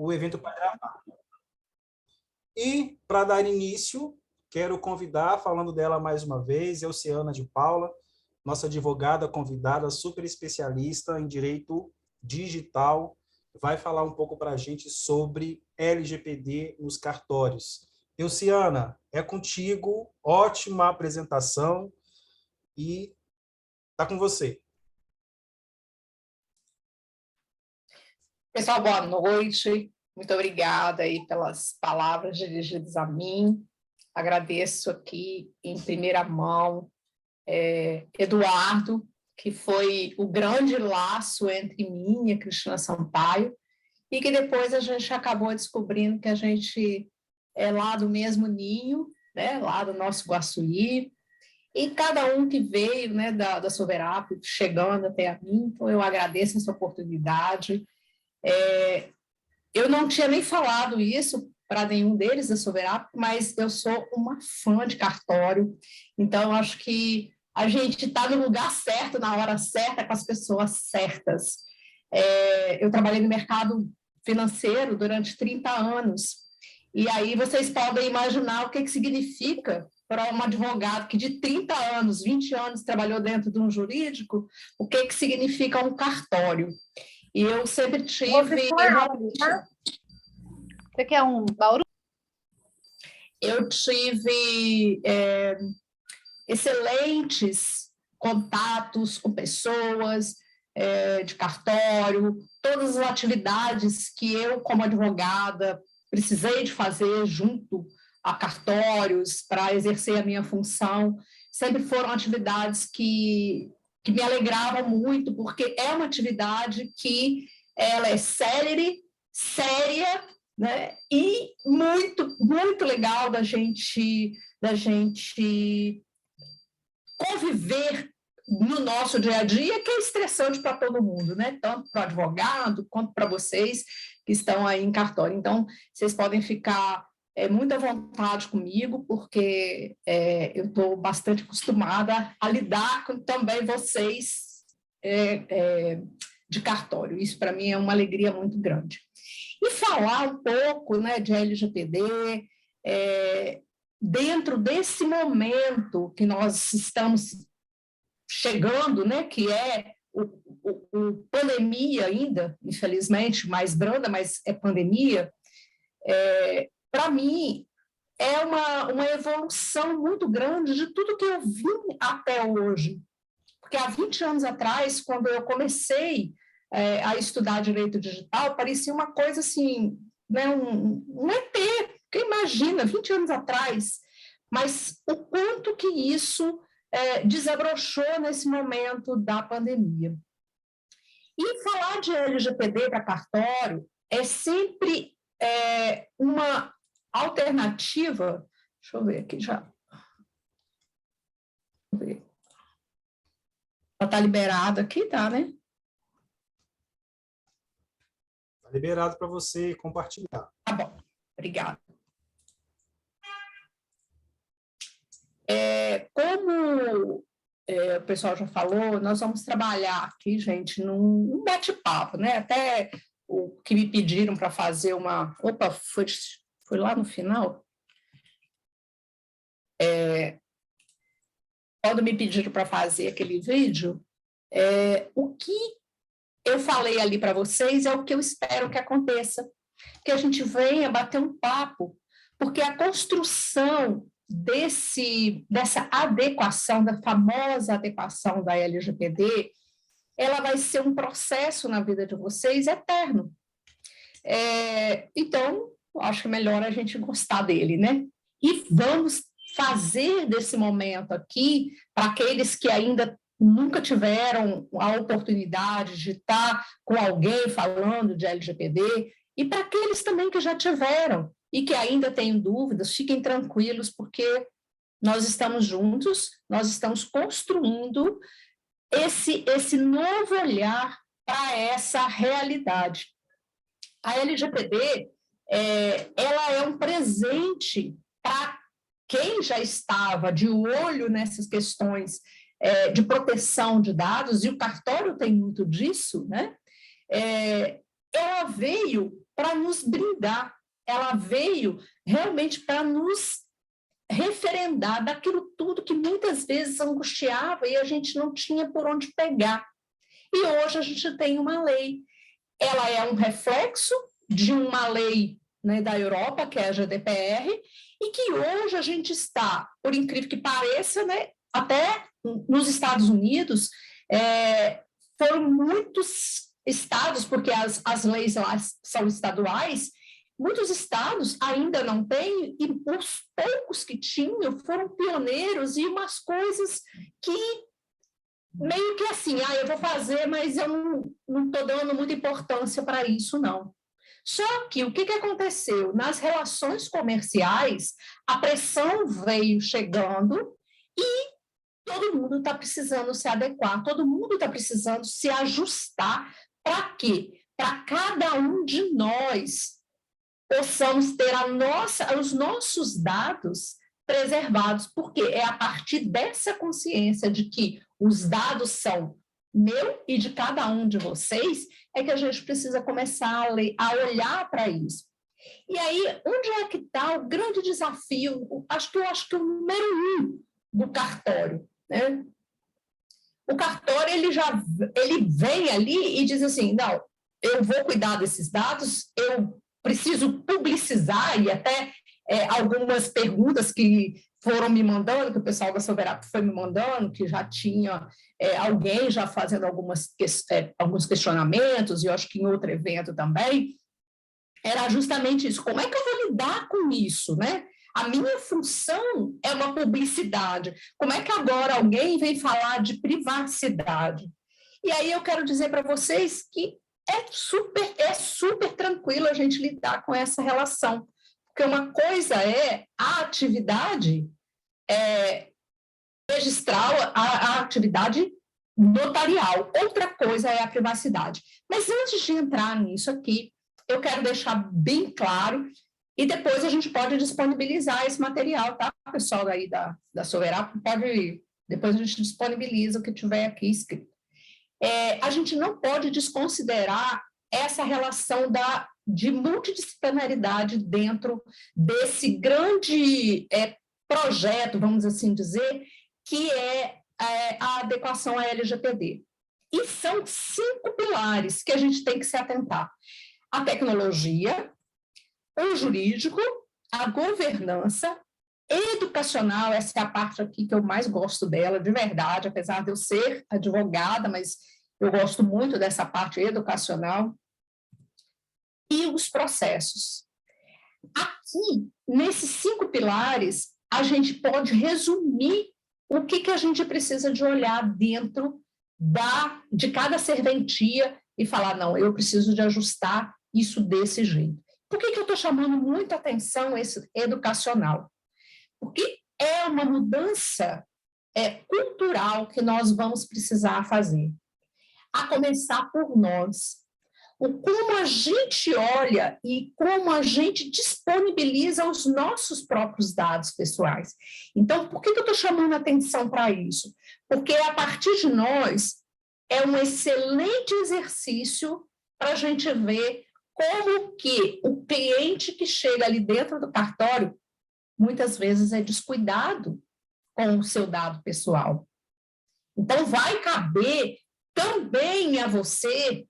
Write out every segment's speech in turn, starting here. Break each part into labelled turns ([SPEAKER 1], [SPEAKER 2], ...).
[SPEAKER 1] o evento para gravar. E, para dar início, quero convidar, falando dela mais uma vez, Elciana de Paula, nossa advogada convidada, super especialista em direito digital, vai falar um pouco para a gente sobre LGPD nos cartórios. Elciana, é contigo, ótima apresentação e está com você.
[SPEAKER 2] Pessoal, boa noite. Muito obrigada aí pelas palavras dirigidas a mim. Agradeço aqui em primeira mão Eduardo, que foi o grande laço entre mim e a Cristina Sampaio, e que depois a gente acabou descobrindo que a gente é lá do mesmo ninho, né, lá do nosso Guaçuí, e cada um que veio, né, da Soberap, chegando até a mim, então eu agradeço essa oportunidade. Eu não tinha nem falado isso para nenhum deles da Soberap, mas eu sou uma fã de cartório, então eu acho que a gente está no lugar certo, na hora certa, com as pessoas certas. Eu trabalhei no mercado financeiro durante 30 anos, e aí vocês podem imaginar o que significa para um advogado que de 30 anos, 20 anos trabalhou dentro de um jurídico, o que significa um cartório. E eu sempre tive...
[SPEAKER 3] Você quer um Bauru?
[SPEAKER 2] Eu tive excelentes contatos com pessoas de cartório, todas as atividades que eu, como advogada, precisei de fazer junto a cartórios para exercer a minha função, sempre foram atividades que me alegravam muito, porque é uma atividade que ela é célere, séria, né? E muito, muito legal da gente conviver no nosso dia a dia, que é estressante para todo mundo, né? Tanto para o advogado, quanto para vocês que estão aí em cartório. Então, vocês podem ficar muito à vontade comigo, porque eu estou bastante acostumada a lidar com também vocês de cartório. Isso, para mim, é uma alegria muito grande. E falar um pouco, né, de LGPD, dentro desse momento que nós estamos chegando, né, que é o pandemia ainda, infelizmente, mais branda, mas é pandemia, para mim, é uma evolução muito grande de tudo que eu vim até hoje. Porque há 20 anos atrás, quando eu comecei a estudar direito digital, parecia uma coisa assim, né, um ET, que imagina, 20 anos atrás, mas o quanto que isso desabrochou nesse momento da pandemia. E falar de LGPD para cartório é sempre uma alternativa, deixa eu ver aqui já. Ela está liberada aqui, tá, né?
[SPEAKER 1] Está liberado para você compartilhar.
[SPEAKER 2] Tá bom, obrigada. Como o pessoal já falou, nós vamos trabalhar aqui, gente, num bate-papo, né? Até o que me pediram para fazer uma... Opa, foi lá no final? Quando me pediram para fazer aquele vídeo, o que eu falei ali para vocês é o que eu espero que aconteça, que a gente venha bater um papo, porque a construção dessa adequação, da famosa adequação da LGPD, ela vai ser um processo na vida de vocês eterno. Então, acho que é melhor a gente gostar dele, né? E vamos fazer desse momento aqui, para aqueles que ainda nunca tiveram a oportunidade de estar com alguém falando de LGPD, e para aqueles também que já tiveram e que ainda têm dúvidas, fiquem tranquilos, porque nós estamos juntos, nós estamos construindo esse novo olhar para essa realidade. A LGPD, ela é um presente para quem já estava de olho nessas questões de proteção de dados, e o cartório tem muito disso, né? Ela veio para nos brindar, ela veio realmente para nos referendar daquilo tudo que muitas vezes angustiava e a gente não tinha por onde pegar. E hoje a gente tem uma lei. Ela é um reflexo de uma lei, né, da Europa, que é a GDPR, e que hoje a gente está, por incrível que pareça, né, até nos Estados Unidos, foram muitos estados, porque as leis lá são estaduais, muitos estados ainda não têm, e os poucos que tinham foram pioneiros e umas coisas que meio que assim, eu vou fazer, mas eu não estou dando muita importância para isso, não. Só que o que aconteceu? Nas relações comerciais, a pressão veio chegando e todo mundo está precisando se adequar, todo mundo está precisando se ajustar. Para quê? Para cada um de nós possamos ter os nossos dados preservados, porque é a partir dessa consciência de que os dados são meu e de cada um de vocês, é que a gente precisa começar a olhar para isso. E aí, onde é que está o grande desafio? Eu acho que o número 1 do cartório, né? O cartório, ele vem ali e diz assim, não, eu vou cuidar desses dados, eu preciso publicizar, e até algumas perguntas que foram me mandando, que o pessoal da Soberap foi me mandando, que já tinha alguém já fazendo alguns questionamentos, e eu acho que em outro evento também, era justamente isso. Como é que eu vou lidar com isso, né? A minha função é uma publicidade. Como é que agora alguém vem falar de privacidade? E aí eu quero dizer para vocês que é super tranquilo a gente lidar com essa relação. Porque uma coisa é a atividade registral, a atividade notarial. Outra coisa é a privacidade. Mas antes de entrar nisso aqui, eu quero deixar bem claro, e depois a gente pode disponibilizar esse material, tá? O pessoal aí da Soberap depois a gente disponibiliza o que tiver aqui escrito. A gente não pode desconsiderar essa relação de multidisciplinaridade dentro desse grande projeto, vamos assim dizer, que é a adequação à LGPD. E são 5 pilares que a gente tem que se atentar: a tecnologia, o jurídico, a governança, educacional. Essa é a parte aqui que eu mais gosto dela, de verdade, apesar de eu ser advogada, mas eu gosto muito dessa parte educacional, e os processos. Aqui, nesses 5 pilares, a gente pode resumir o que a gente precisa de olhar dentro de cada serventia e falar, não, eu preciso de ajustar isso desse jeito. Por que eu estou chamando muita atenção esse educacional? Porque é uma mudança cultural que nós vamos precisar fazer. A começar por nós. Como a gente olha e como a gente disponibiliza os nossos próprios dados pessoais. Então, por que eu estou chamando atenção para isso? Porque a partir de nós é um excelente exercício para a gente ver como que o cliente que chega ali dentro do cartório muitas vezes é descuidado com o seu dado pessoal. Então, vai caber também a você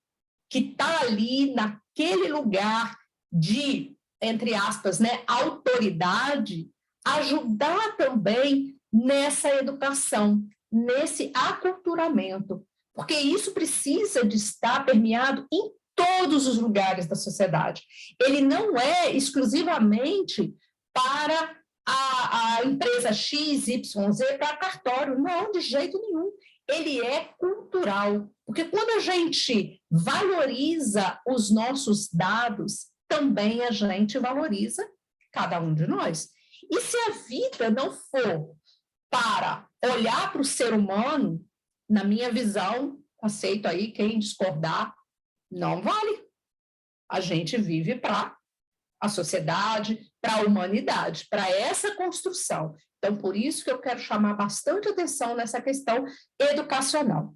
[SPEAKER 2] que está ali naquele lugar de, entre aspas, né, autoridade, ajudar também nessa educação, nesse aculturamento, porque isso precisa de estar permeado em todos os lugares da sociedade. Ele não é exclusivamente para a empresa XYZ, para cartório, não, de jeito nenhum. Ele é cultural, porque quando a gente valoriza os nossos dados, também a gente valoriza cada um de nós. E se a vida não for para olhar para o ser humano, na minha visão, aceito aí quem discordar, não vale. A gente vive para a sociedade, para a humanidade, para essa construção. Então, por isso que eu quero chamar bastante atenção nessa questão educacional.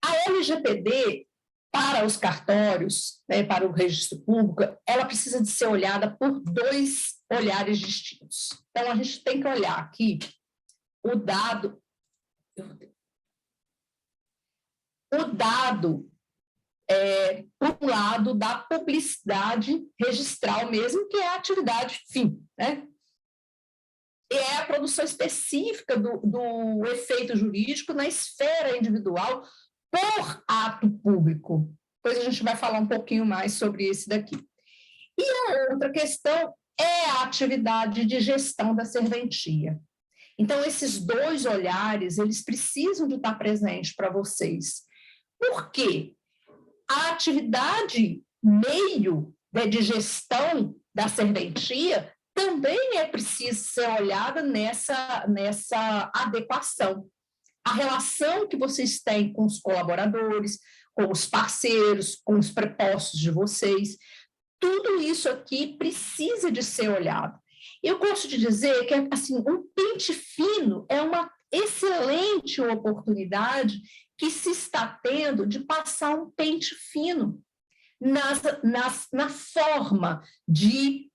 [SPEAKER 2] A LGPD, para os cartórios, né, para o registro público, ela precisa de ser olhada por dois olhares distintos. Então, a gente tem que olhar aqui o dado por um lado, da publicidade registral mesmo, que é a atividade fim, né? E é a produção específica do efeito jurídico na esfera individual por ato público. Depois a gente vai falar um pouquinho mais sobre esse daqui. E a outra questão é a atividade de gestão da serventia. Então, esses dois olhares, eles precisam de estar presentes para vocês. Por quê? A atividade meio, né, de gestão da serventia também é preciso ser olhada nessa adequação. A relação que vocês têm com os colaboradores, com os parceiros, com os prepostos de vocês, tudo isso aqui precisa de ser olhado. Eu gosto de dizer que assim, um pente fino é uma excelente oportunidade que se está tendo de passar um pente fino na forma de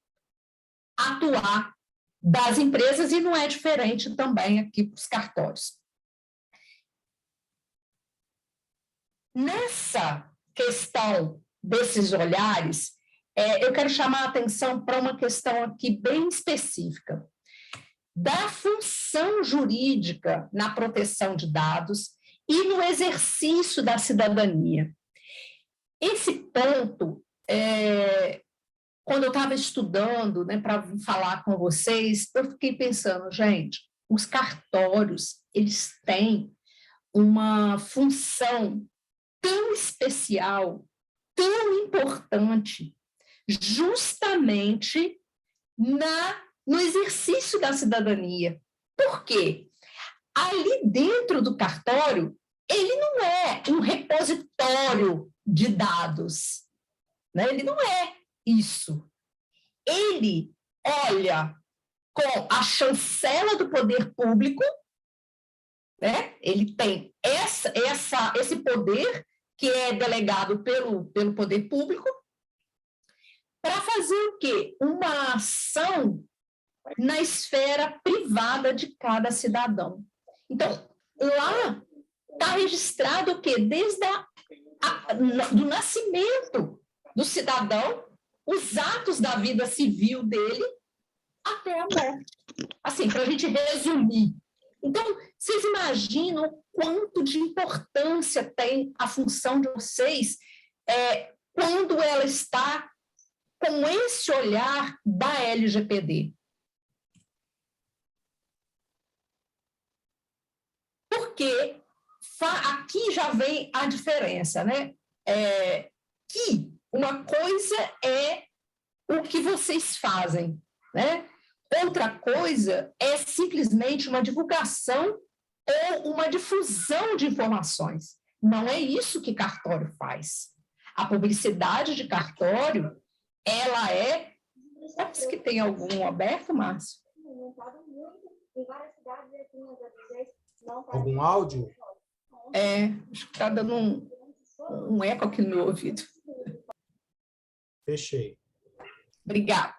[SPEAKER 2] atuar das empresas, e não é diferente também aqui para os cartórios. Nessa questão desses olhares, eu quero chamar a atenção para uma questão aqui bem específica, da função jurídica na proteção de dados e no exercício da cidadania. Esse ponto, quando eu estava estudando, né, para falar com vocês, eu fiquei pensando, gente, os cartórios, eles têm uma função tão especial, tão importante, justamente no exercício da cidadania. Por quê? Ali dentro do cartório, ele não é um repositório de dados, né? Ele não é isso. Ele olha com a chancela do poder público, né? Ele tem esse poder que é delegado pelo poder público, para fazer o quê? Uma ação na esfera privada de cada cidadão. Então, lá está registrado o quê? Desde do nascimento do cidadão, os atos da vida civil dele, até a morte. Assim, para a gente resumir. Então, vocês imaginam o quanto de importância tem a função de vocês quando ela está com esse olhar da LGPD. Porque aqui já vem a diferença, né? Que uma coisa é o que vocês fazem, né? Outra coisa é simplesmente uma divulgação ou uma difusão de informações. Não é isso que cartório faz. A publicidade de cartório, ela é... Sabe se que tem algum aberto, Márcio?
[SPEAKER 1] Algum áudio?
[SPEAKER 2] Acho que está dando um eco aqui no meu ouvido.
[SPEAKER 1] Fechei.
[SPEAKER 2] Obrigada.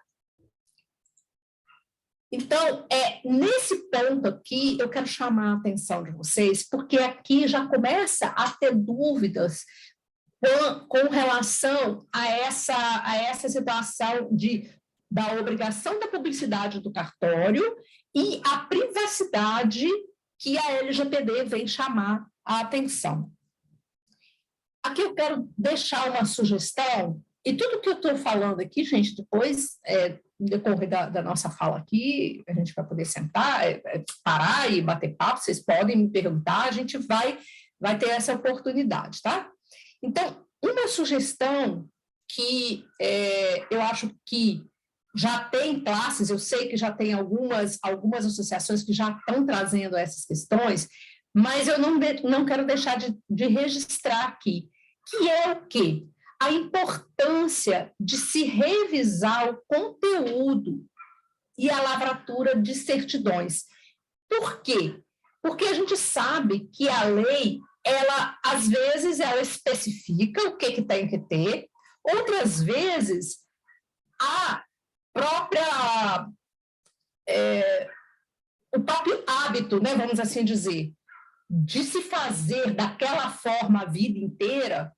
[SPEAKER 2] Então, nesse ponto aqui, eu quero chamar a atenção de vocês, porque aqui já começa a ter dúvidas com relação a essa situação da obrigação da publicidade do cartório e a privacidade que a LGPD vem chamar a atenção. Aqui eu quero deixar uma sugestão, e tudo que eu estou falando aqui, gente, depois, no decorrer da nossa fala aqui, a gente vai poder sentar, parar e bater papo, vocês podem me perguntar, a gente vai ter essa oportunidade, tá? Então, uma sugestão que eu acho que já tem classes, eu sei que já tem algumas associações que já estão trazendo essas questões, mas eu não quero deixar de registrar aqui, que é o quê? A importância de se revisar o conteúdo e a lavratura de certidões. Por quê? Porque a gente sabe que a lei, ela, às vezes, ela especifica o que tem que ter, outras vezes, a própria, o próprio hábito, né, vamos assim dizer, de se fazer daquela forma a vida inteira,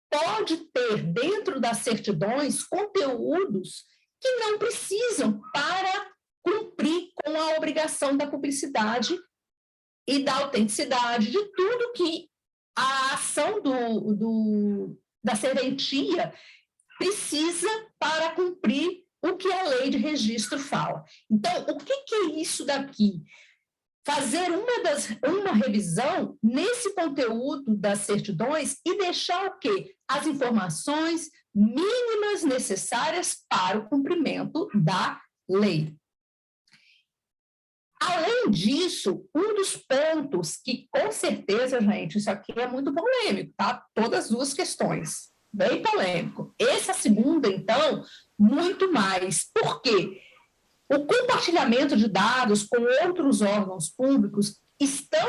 [SPEAKER 2] pode ter dentro das certidões conteúdos que não precisam para cumprir com a obrigação da publicidade e da autenticidade de tudo que a ação da serventia precisa para cumprir o que a lei de registro fala. Então, o que é isso daqui? Fazer uma revisão nesse conteúdo das certidões e deixar o quê? As informações mínimas necessárias para o cumprimento da lei. Além disso, um dos pontos que, com certeza, gente, isso aqui é muito polêmico, tá? Todas as duas questões, bem polêmico. Essa segunda, então, muito mais. Por quê? O compartilhamento de dados com outros órgãos públicos está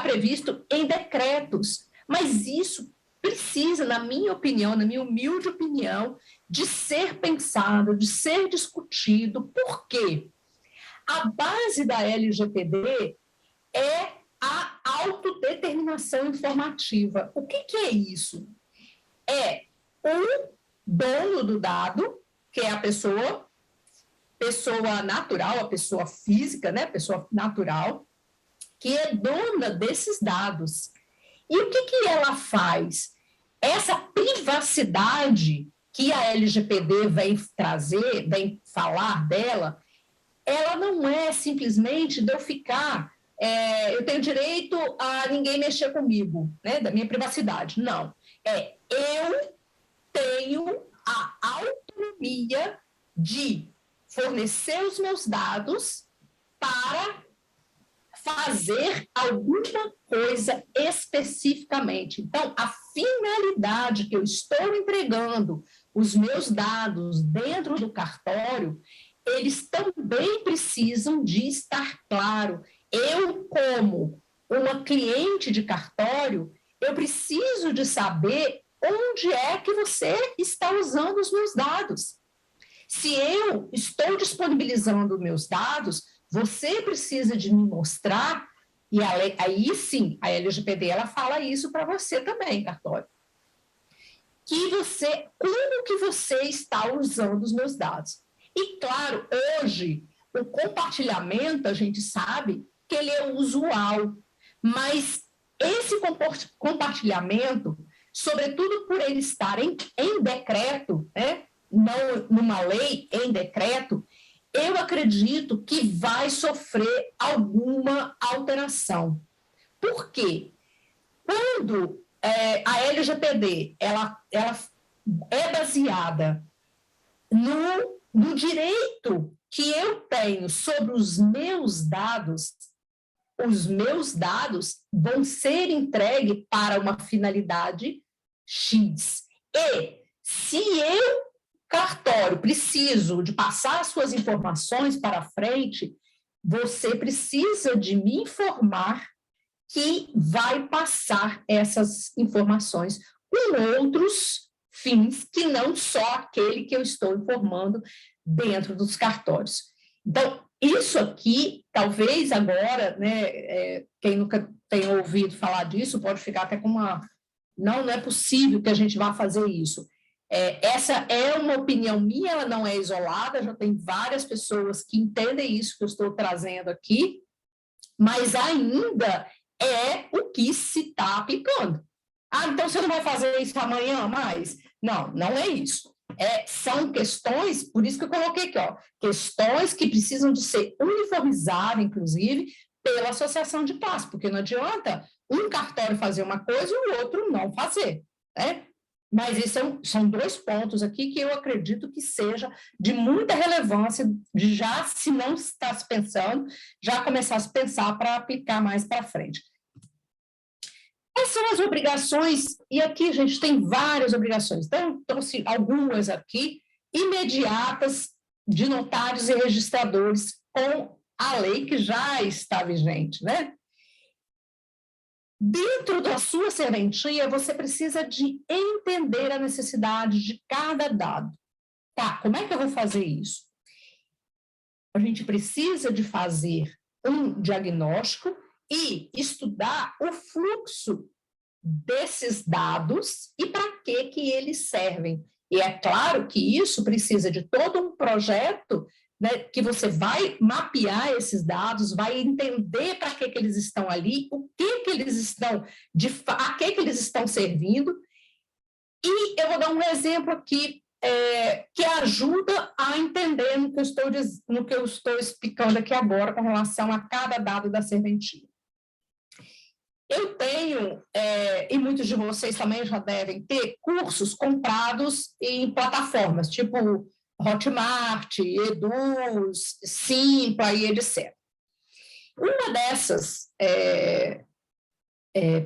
[SPEAKER 2] previsto em decretos, mas isso precisa, na minha opinião, na minha humilde opinião, de ser pensado, de ser discutido. Por quê? A base da LGPD é a autodeterminação informativa. O que é isso? É o dono do dado, que é a pessoa natural, a pessoa física, né, pessoa natural, que é dona desses dados. E o que ela faz? Essa privacidade que a LGPD vem trazer, vem falar dela, ela não é simplesmente de eu ficar, eu tenho direito a ninguém mexer comigo, né, da minha privacidade. Não. Eu tenho a autonomia de fornecer os meus dados para fazer alguma coisa especificamente. Então, a finalidade que eu estou entregando os meus dados dentro do cartório, eles também precisam de estar claro. Eu, como uma cliente de cartório, eu preciso de saber onde é que você está usando os meus dados. Se eu estou disponibilizando meus dados, você precisa de me mostrar, e aí sim, a LGPD ela fala isso para você também, cartório, como que você está usando os meus dados. E, claro, hoje, o compartilhamento, a gente sabe que ele é usual, mas esse compartilhamento, sobretudo por ele estar em decreto, né, não numa lei, em decreto, eu acredito que vai sofrer alguma alteração. Por quê? Quando a LGPD ela é baseada no direito que eu tenho sobre os meus dados vão ser entregues para uma finalidade X. E se eu, cartório, preciso de passar as suas informações para frente, você precisa de me informar que vai passar essas informações com outros fins, que não só aquele que eu estou informando dentro dos cartórios. Então, isso aqui, talvez agora, né, quem nunca tem ouvido falar disso, pode ficar até com uma... Não é possível que a gente vá fazer isso. Essa é uma opinião minha, ela não é isolada, já tem várias pessoas que entendem isso que eu estou trazendo aqui, mas ainda é o que se está aplicando. Então você não vai fazer isso amanhã mais? Não, não é isso. São questões, por isso que eu coloquei aqui, ó, questões que precisam de ser uniformizadas, inclusive, pela associação de classe, porque não adianta um cartório fazer uma coisa e o outro não fazer, né? Mas esses são dois pontos aqui que eu acredito que seja de muita relevância, de já, se não está se pensando, já começar a se pensar para aplicar mais para frente. Quais são as obrigações? E aqui a gente tem várias obrigações. Então, trouxe algumas aqui, imediatas, de notários e registradores, com a lei que já está vigente, né? Dentro da sua serventia, você precisa de entender a necessidade de cada dado. Tá, como é que eu vou fazer isso? A gente precisa de fazer um diagnóstico e estudar o fluxo desses dados e para que eles servem. E é claro que isso precisa de todo um projeto, né, que você vai mapear esses dados, vai entender para que eles estão ali, o que eles estão, a que eles estão servindo. E eu vou dar um exemplo aqui que ajuda a entender no que eu estou explicando aqui agora com relação a cada dado da serventia. Eu tenho, e muitos de vocês também já devem ter, cursos comprados em plataformas, tipo Hotmart, Eduz, Simpla e etc. Uma dessas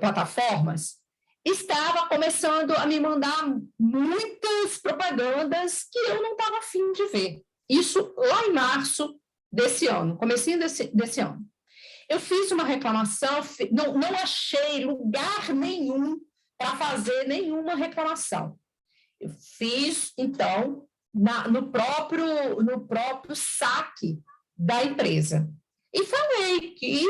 [SPEAKER 2] plataformas estava começando a me mandar muitas propagandas que eu não estava afim de ver. Isso lá em março desse ano, comecinho desse ano. Eu fiz uma reclamação, não achei lugar nenhum para fazer nenhuma reclamação. Eu fiz, então, no próprio saque da empresa. E falei que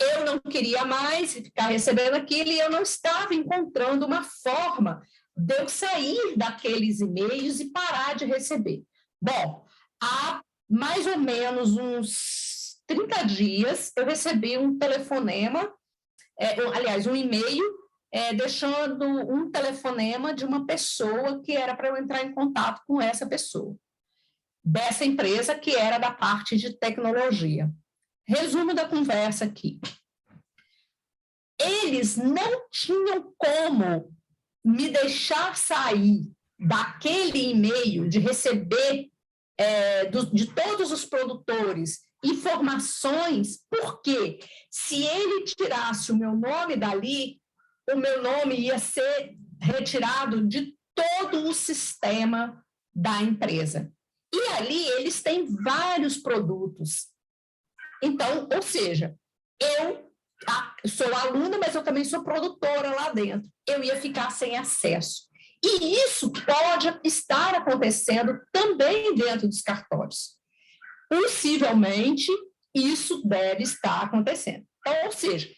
[SPEAKER 2] eu não queria mais ficar recebendo aquilo e eu não estava encontrando uma forma de eu sair daqueles e-mails e parar de receber. Bom, há mais ou menos uns 30 dias, eu recebi um telefonema, um e-mail, deixando um telefonema de uma pessoa que era para eu entrar em contato com essa pessoa, dessa empresa que era da parte de tecnologia. Resumo da conversa aqui. Eles não tinham como me deixar sair daquele e-mail, de receber de todos os produtores informações, porque se ele tirasse o meu nome dali, o meu nome ia ser retirado de todo o sistema da empresa. E ali eles têm vários produtos. Então, ou seja, eu sou aluna, mas eu também sou produtora lá dentro. Eu ia ficar sem acesso. E isso pode estar acontecendo também dentro dos cartórios. Possivelmente, isso deve estar acontecendo. Então, ou seja,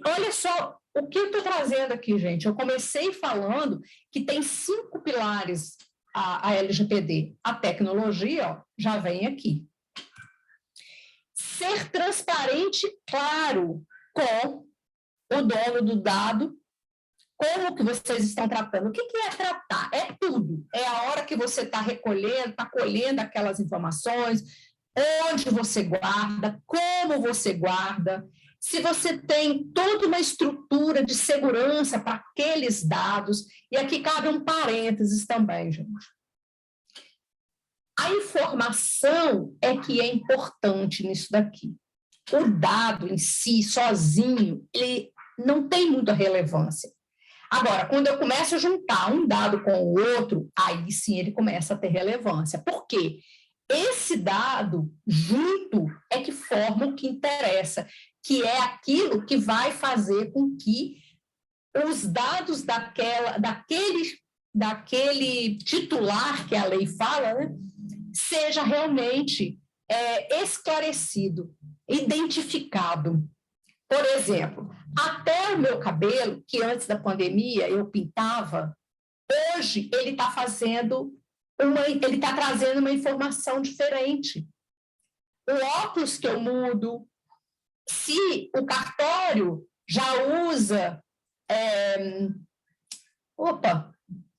[SPEAKER 2] olha só o que eu estou trazendo aqui, gente. Eu comecei falando que tem 5 pilares a LGPD. A tecnologia, ó, já vem aqui. Ser transparente, claro, com o dono do dado, como que vocês estão tratando. O que é tratar? É tudo. É a hora que você está recolhendo, está colhendo aquelas informações, onde você guarda, como você guarda, se você tem toda uma estrutura de segurança para aqueles dados, e aqui cabe um parênteses também, gente. A informação é que é importante nisso daqui. O dado em si, sozinho, ele não tem muita relevância. Agora, quando eu começo a juntar um dado com o outro, aí sim ele começa a ter relevância. Por quê? Esse dado junto é que forma o que interessa, que é aquilo que vai fazer com que os dados daquele titular que a lei fala, né, seja realmente esclarecido, identificado. Por exemplo, até o meu cabelo, que antes da pandemia eu pintava, hoje ele está trazendo uma informação diferente. O óculos que eu mudo, se o cartório já usa,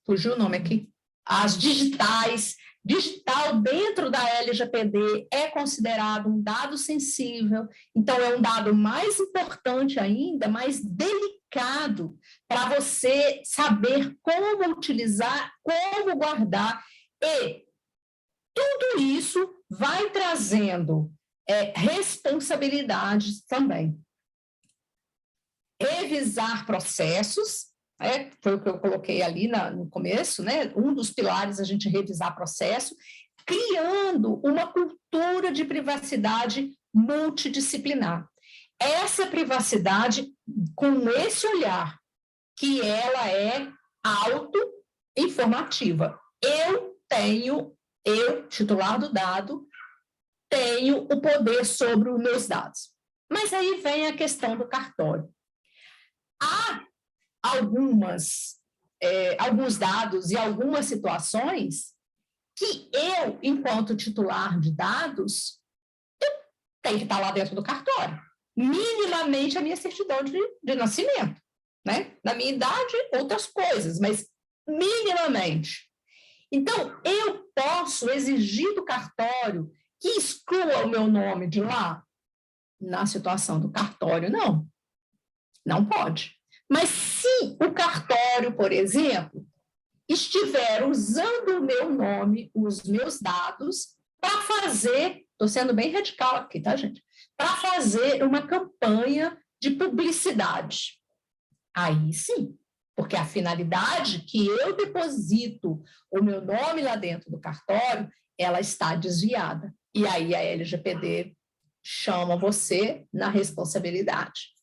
[SPEAKER 2] fugiu o nome aqui, as digitais, digital dentro da LGPD é considerado um dado sensível, então é um dado mais importante ainda, mais delicado, para você saber como utilizar, como guardar, e tudo isso vai trazendo responsabilidades também. Revisar processos, foi o que eu coloquei ali no começo, né? Um dos pilares a gente revisar processo, criando uma cultura de privacidade multidisciplinar. essa privacidade com esse olhar, que ela é auto-informativa. Eu, titular do dado, tenho o poder sobre os meus dados. Mas aí vem a questão do cartório. Há alguns dados e algumas situações que eu, enquanto titular de dados, tenho que estar lá dentro do cartório. Minimamente a minha certidão de nascimento, né? Na minha idade, outras coisas, mas minimamente. Então, eu posso exigir do cartório que exclua o meu nome de lá? Na situação do cartório, não. Não pode. Mas se o cartório, por exemplo, estiver usando o meu nome, os meus dados, para fazer, estou sendo bem radical aqui, tá, gente? Para fazer uma campanha de publicidade. Aí sim, porque a finalidade que eu deposito o meu nome lá dentro do cartório, ela está desviada. E aí a LGPD chama você na responsabilidade.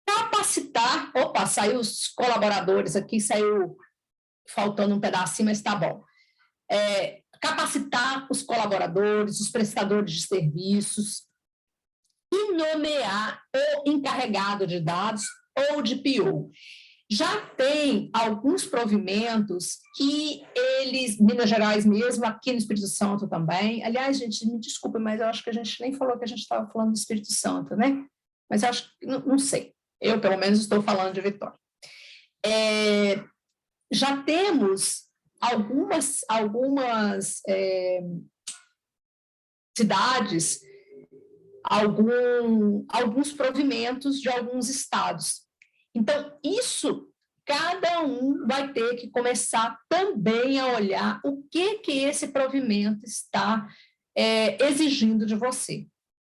[SPEAKER 2] Capacitar, opa, saiu os colaboradores aqui, saiu faltando um pedacinho, mas está bom. Capacitar os colaboradores, os prestadores de serviços, e nomear o encarregado de dados ou de PO. Já tem alguns provimentos que eles, Minas Gerais mesmo, aqui no Espírito Santo também, aliás, gente, me desculpe, mas eu acho que a gente nem falou que a gente estava falando do Espírito Santo, né? Mas eu acho que, não sei, eu pelo menos estou falando de Vitória. Já temos algumas cidades, alguns provimentos de alguns estados. Então, isso, cada um vai ter que começar também a olhar o que esse provimento está exigindo de você.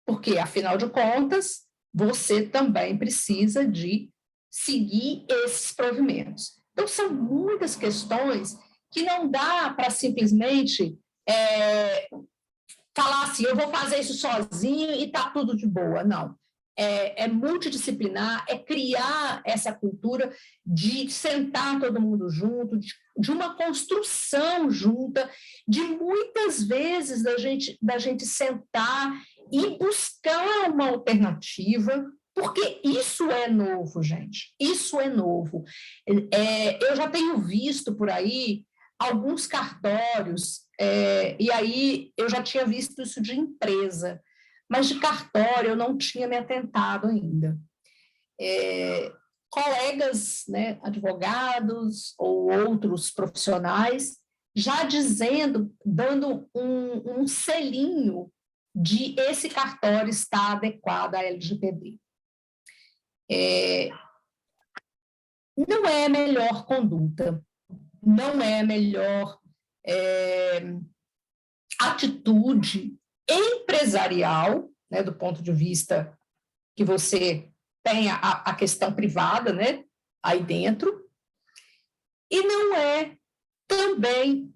[SPEAKER 2] Porque, afinal de contas, você também precisa de seguir esses provimentos. Então, são muitas questões que não dá para simplesmente falar assim, eu vou fazer isso sozinho e está tudo de boa. Não. É multidisciplinar, é criar essa cultura de sentar todo mundo junto, de uma construção junta, de muitas vezes da gente sentar e buscar uma alternativa, porque isso é novo, gente, isso é novo. Eu já tenho visto por aí alguns cartórios, e aí eu já tinha visto isso de empresa, mas de cartório eu não tinha me atentado ainda. Colegas, né, advogados ou outros profissionais, já dando um selinho de esse cartório está adequado à LGPD. Não é a melhor conduta, não é a melhor atitude empresarial, né, do ponto de vista que você tenha a questão privada, né, aí dentro, e não é também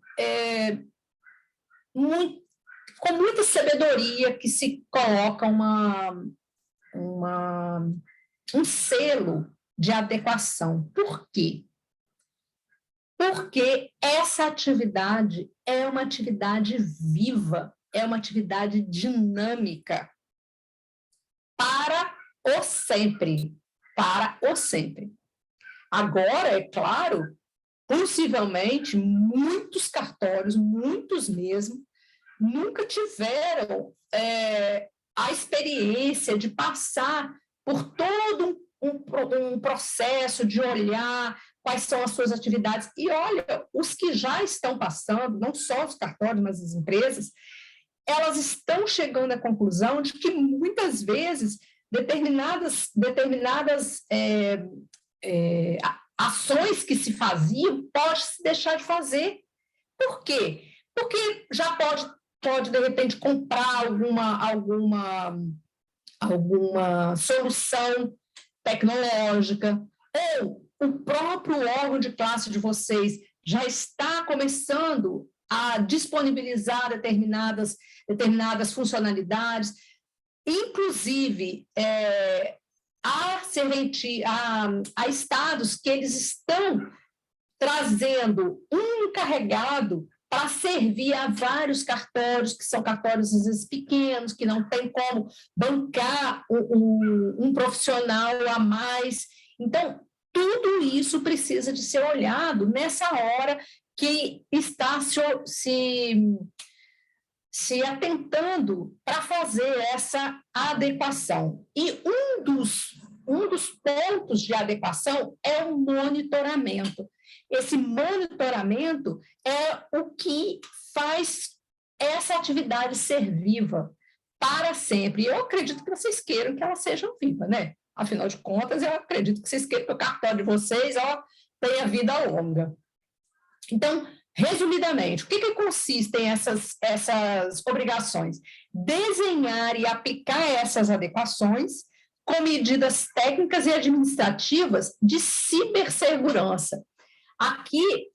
[SPEAKER 2] com muita sabedoria que se coloca um selo de adequação. Por quê? Porque essa atividade é uma atividade viva, é uma atividade dinâmica para o sempre, para o sempre. Agora, é claro, possivelmente, muitos cartórios, muitos mesmo, nunca tiveram a experiência de passar por todo um processo de olhar quais são as suas atividades. E olha, os que já estão passando, não só os cartórios, mas as empresas, elas estão chegando à conclusão de que muitas vezes determinadas ações que se faziam pode se deixar de fazer. Por quê? Porque já pode de repente comprar alguma solução tecnológica, ou o próprio órgão de classe de vocês já está começando a disponibilizar determinadas funcionalidades. inclusive, há estados que eles estão trazendo um encarregado para servir a vários cartórios, que são cartórios, às vezes, pequenos, que não tem como bancar um profissional a mais. Então, tudo isso precisa de ser olhado nessa hora que está se atentando para fazer essa adequação. E um dos pontos de adequação é o monitoramento. Esse monitoramento é o que faz essa atividade ser viva para sempre. E eu acredito que vocês queiram que ela seja viva, né? Afinal de contas, eu acredito que vocês queiram que o cartório de vocês tenha vida longa. Então, resumidamente, o que consistem essas obrigações? Desenhar e aplicar essas adequações com medidas técnicas e administrativas de cibersegurança. Aqui,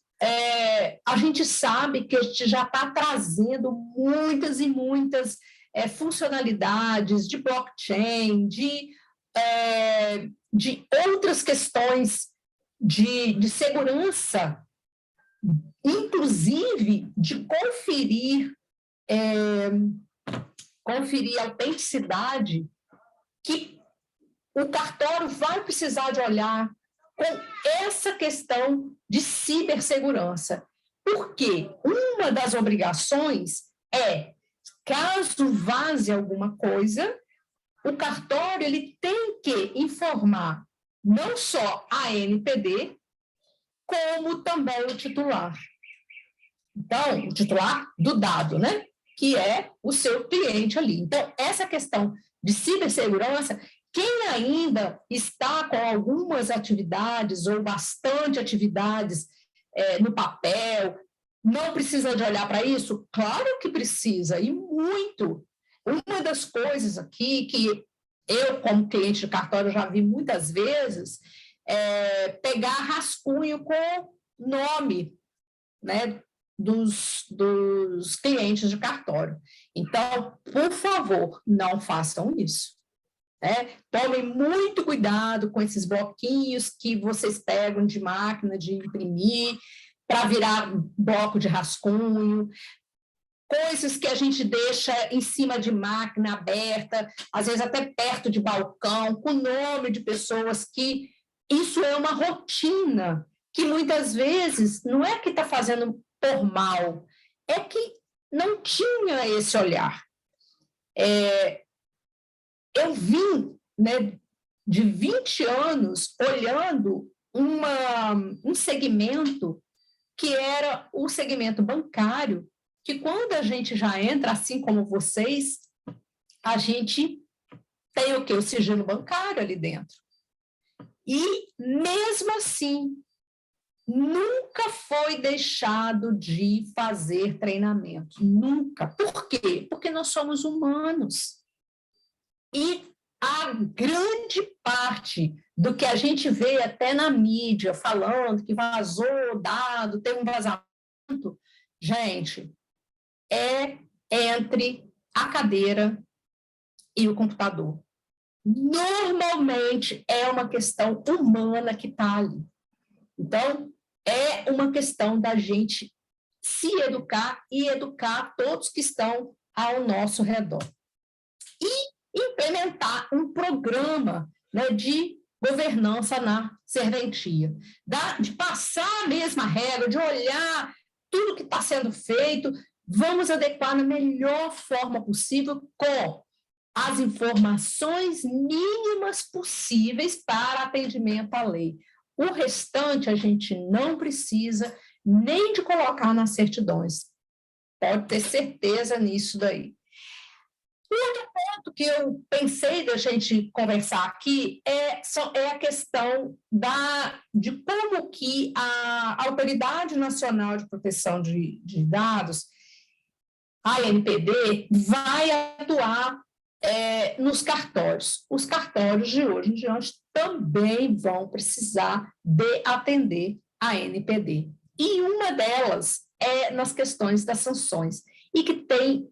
[SPEAKER 2] a gente sabe que a gente já está trazendo muitas e muitas funcionalidades de blockchain, de outras questões de segurança, inclusive de conferir a autenticidade, que o cartório vai precisar de olhar com essa questão de cibersegurança. Porque uma das obrigações é, caso vaze alguma coisa, o cartório ele tem que informar não só a ANPD, como também o titular. Então, o titular do dado, né? Que é o seu cliente ali. Então, essa questão de cibersegurança, quem ainda está com algumas atividades ou bastante atividades no papel, não precisa de olhar para isso? Claro que precisa, e muito. Uma das coisas aqui que eu, como cliente de cartório, já vi muitas vezes, pegar rascunho com nome, né, dos clientes de cartório. Então, por favor, não façam isso. Tomem muito cuidado com esses bloquinhos que vocês pegam de máquina de imprimir para virar bloco de rascunho, coisas que a gente deixa em cima de máquina aberta, às vezes até perto de balcão, com nome de pessoas que isso é uma rotina, que muitas vezes não é que está fazendo por mal, é que não tinha esse olhar. Eu vim, né, de 20 anos olhando um segmento que era o segmento bancário, que quando a gente já entra, assim como vocês, a gente tem o quê? O sigilo bancário ali dentro. E, mesmo assim, nunca foi deixado de fazer treinamento. Nunca. Por quê? Porque nós somos humanos. E a grande parte do que a gente vê até na mídia, falando que vazou dado, tem um vazamento, gente, é entre a cadeira e o computador. Normalmente é uma questão humana que está ali. Então, é uma questão da gente se educar e educar todos que estão ao nosso redor. E implementar um programa, né, de governança na serventia, de passar a mesma regra, de olhar tudo que está sendo feito, vamos adequar na melhor forma possível com as informações mínimas possíveis para atendimento à lei. O restante a gente não precisa nem de colocar nas certidões. Pode ter certeza nisso daí. Outro ponto que eu pensei da gente conversar aqui é a questão de como que a Autoridade Nacional de Proteção de Dados, a ANPD, vai atuar nos cartórios. Os cartórios de hoje em diante também vão precisar de atender a ANPD. E uma delas é nas questões das sanções, e que tem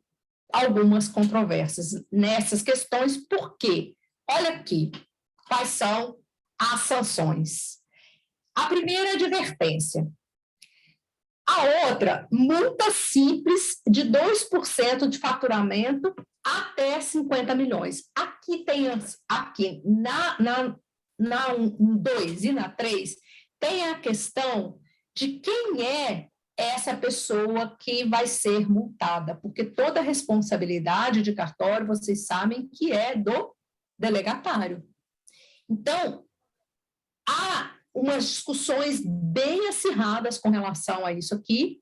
[SPEAKER 2] algumas controvérsias nessas questões, por quê? Olha aqui, quais são as sanções. A primeira é advertência. A outra, multa simples de 2% de faturamento até 50 milhões. Aqui tem, aqui na 2 e na 3, tem a questão de quem é essa pessoa que vai ser multada, porque toda a responsabilidade de cartório, vocês sabem que é do delegatário. Então, há umas discussões bem acirradas com relação a isso aqui.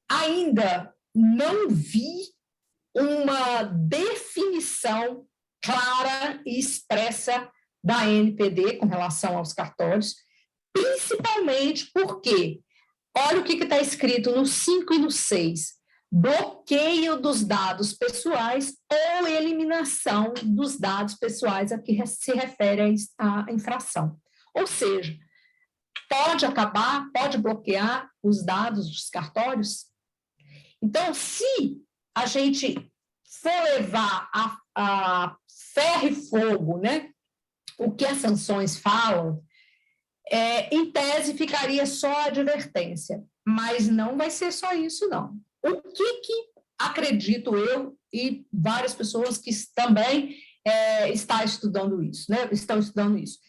[SPEAKER 2] Ainda não vi uma definição clara e expressa da ANPD com relação aos cartórios, principalmente porque, olha o que está escrito no 5 e no 6, bloqueio dos dados pessoais ou eliminação dos dados pessoais a que se refere à infração. Ou seja, pode acabar, pode bloquear os dados dos cartórios. Então, se a gente for levar a ferro e fogo, né, o que as sanções falam, em tese ficaria só a advertência, mas não vai ser só isso, não. O que acredito eu e várias pessoas que também estão estudando isso,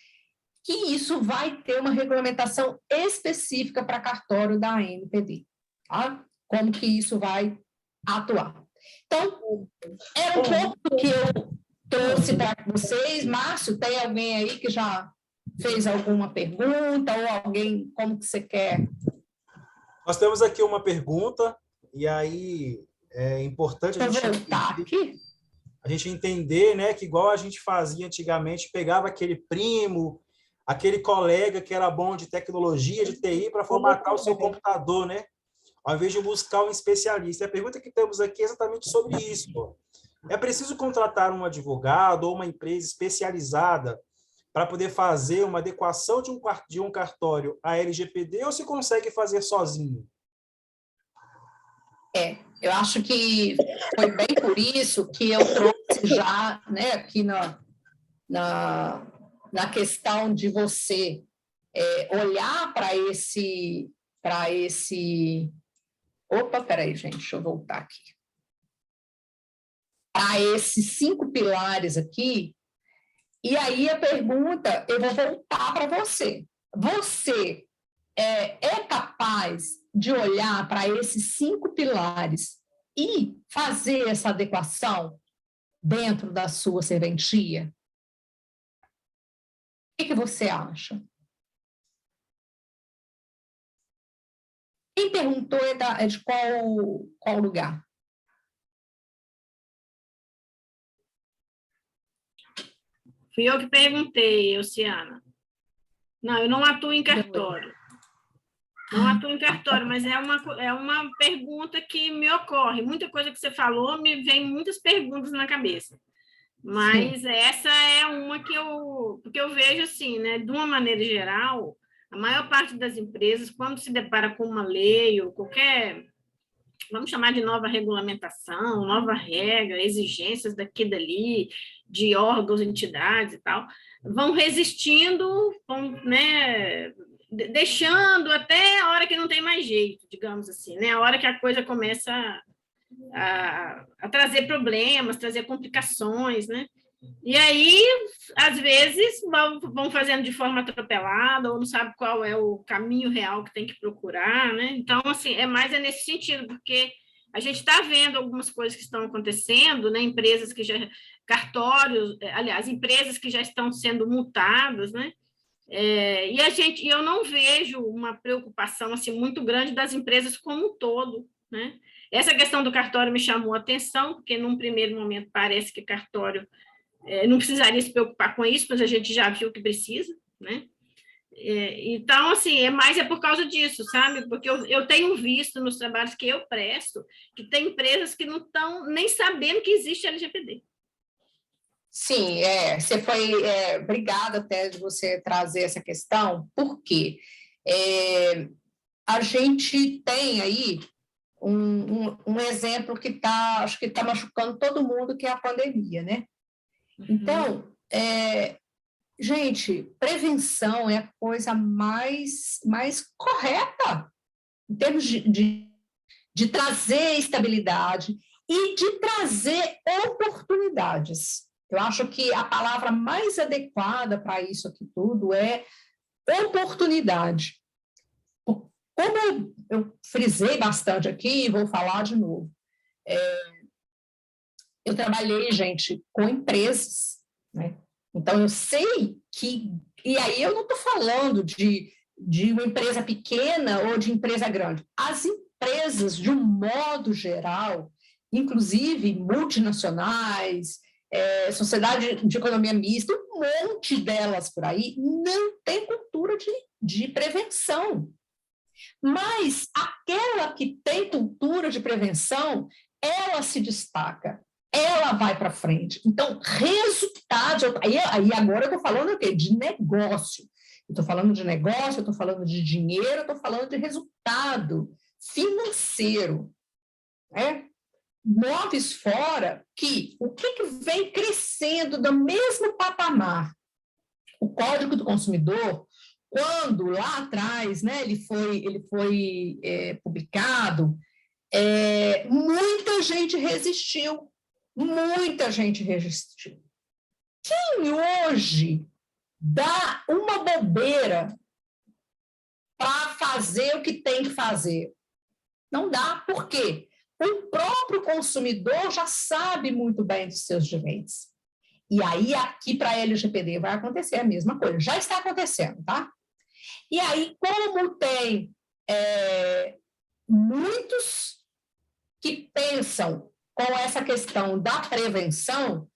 [SPEAKER 2] que isso vai ter uma regulamentação específica para cartório da ANPD, tá? Como que isso vai atuar. Então, era um pouco do que eu trouxe para vocês. Márcio, tem alguém aí que já fez alguma pergunta ou alguém, como que você quer?
[SPEAKER 1] Nós temos aqui uma pergunta, e aí é importante a gente entender, né, que igual a gente fazia antigamente, pegava aquele primo, aquele colega que era bom de tecnologia, de TI, para formatar o seu computador, né? Ao invés de buscar um especialista. A pergunta que temos aqui é exatamente sobre isso. Pô. É preciso contratar um advogado ou uma empresa especializada para poder fazer uma adequação de um cartório à LGPD ou se consegue fazer sozinho?
[SPEAKER 2] Eu acho que foi bem por isso que eu trouxe já, né, aqui na questão de você olhar para esse... Opa, peraí, gente, deixa eu voltar aqui. Para esses 5 pilares aqui, e aí a pergunta, eu vou voltar para você. Você é capaz de olhar para esses 5 pilares e fazer essa adequação dentro da sua serventia? O que você acha? Quem perguntou é de qual lugar?
[SPEAKER 4] Fui eu que perguntei, Luciana. Não, eu não atuo em cartório. Não atuo em cartório, mas é uma pergunta que me ocorre. Muita coisa que você falou, me vem muitas perguntas na cabeça. Mas sim, essa é uma porque eu vejo assim, né, de uma maneira geral, a maior parte das empresas, quando se depara com uma lei ou qualquer, vamos chamar de nova regulamentação, nova regra, exigências daqui e dali, de órgãos, entidades e tal, vão resistindo, vão, né, deixando até a hora que não tem mais jeito, digamos assim, né, a hora que a coisa começa a trazer problemas, trazer complicações, né? E aí, às vezes, vão fazendo de forma atropelada, ou não sabe qual é o caminho real que tem que procurar, né? Então, assim, mais nesse sentido, porque a gente está vendo algumas coisas que estão acontecendo, né? Empresas que já... cartórios, aliás, empresas que já estão sendo multadas, né? E eu não vejo uma preocupação assim, muito grande das empresas como um todo, né? Essa questão do cartório me chamou a atenção, porque num primeiro momento parece que cartório não precisaria se preocupar com isso, mas a gente já viu que precisa, né? Então, assim, é por causa disso, sabe? Porque eu tenho visto nos trabalhos que eu presto que tem empresas que não estão nem sabendo que existe LGPD.
[SPEAKER 2] Sim, você foi... obrigada até de você trazer essa questão, porque a gente tem aí um exemplo que acho que está machucando todo mundo, que é a pandemia, né? Então, gente, prevenção é a coisa mais correta em termos de trazer estabilidade e de trazer oportunidades. Eu acho que a palavra mais adequada para isso aqui tudo é oportunidade. Como eu frisei bastante aqui, vou falar de novo, eu trabalhei, gente, com empresas, né? Então, eu sei que... E aí, eu não estou falando de uma empresa pequena ou de empresa grande. As empresas, de um modo geral, inclusive multinacionais, sociedade de economia mista, um monte delas por aí, não tem cultura de prevenção. Mas aquela que tem cultura de prevenção, ela se destaca, ela vai para frente. Então, resultados... Aí agora eu estou falando o quê? De negócio. Eu estou falando de negócio, eu estou falando de dinheiro, eu estou falando de resultado financeiro. Moves fora o que vem crescendo do mesmo patamar? O Código do Consumidor, quando lá atrás, né, ele foi publicado, muita gente resistiu. Muita gente resistiu. Quem hoje dá uma bobeira para fazer o que tem que fazer? Não dá. Por quê? O próprio consumidor já sabe muito bem dos seus direitos. E aí, aqui para a LGPD vai acontecer a mesma coisa. Já está acontecendo, tá? E aí, como tem muitos que pensam com essa questão da prevenção,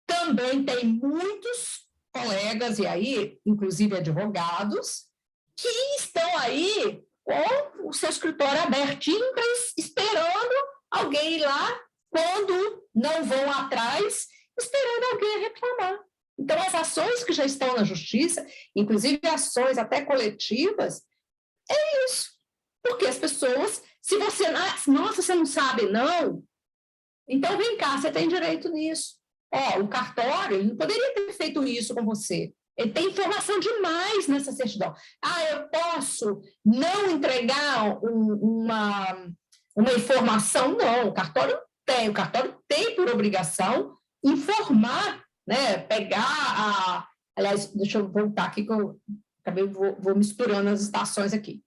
[SPEAKER 2] também tem muitos colegas, e aí, inclusive advogados, que estão aí com o seu escritório abertinho, esperando alguém ir lá, quando não vão atrás, esperando alguém reclamar. Então, as ações que já estão na justiça, inclusive ações até coletivas, é isso. Porque as pessoas, se você... Nossa, você não sabe, não? Então, vem cá, você tem direito nisso. O cartório, ele não poderia ter feito isso com você. Ele tem informação demais nessa certidão. Eu posso não entregar uma informação? Não, o cartório tem. O cartório tem por obrigação informar, né? Pegar Aliás, deixa eu voltar aqui, que eu acabei, vou misturando as estações aqui.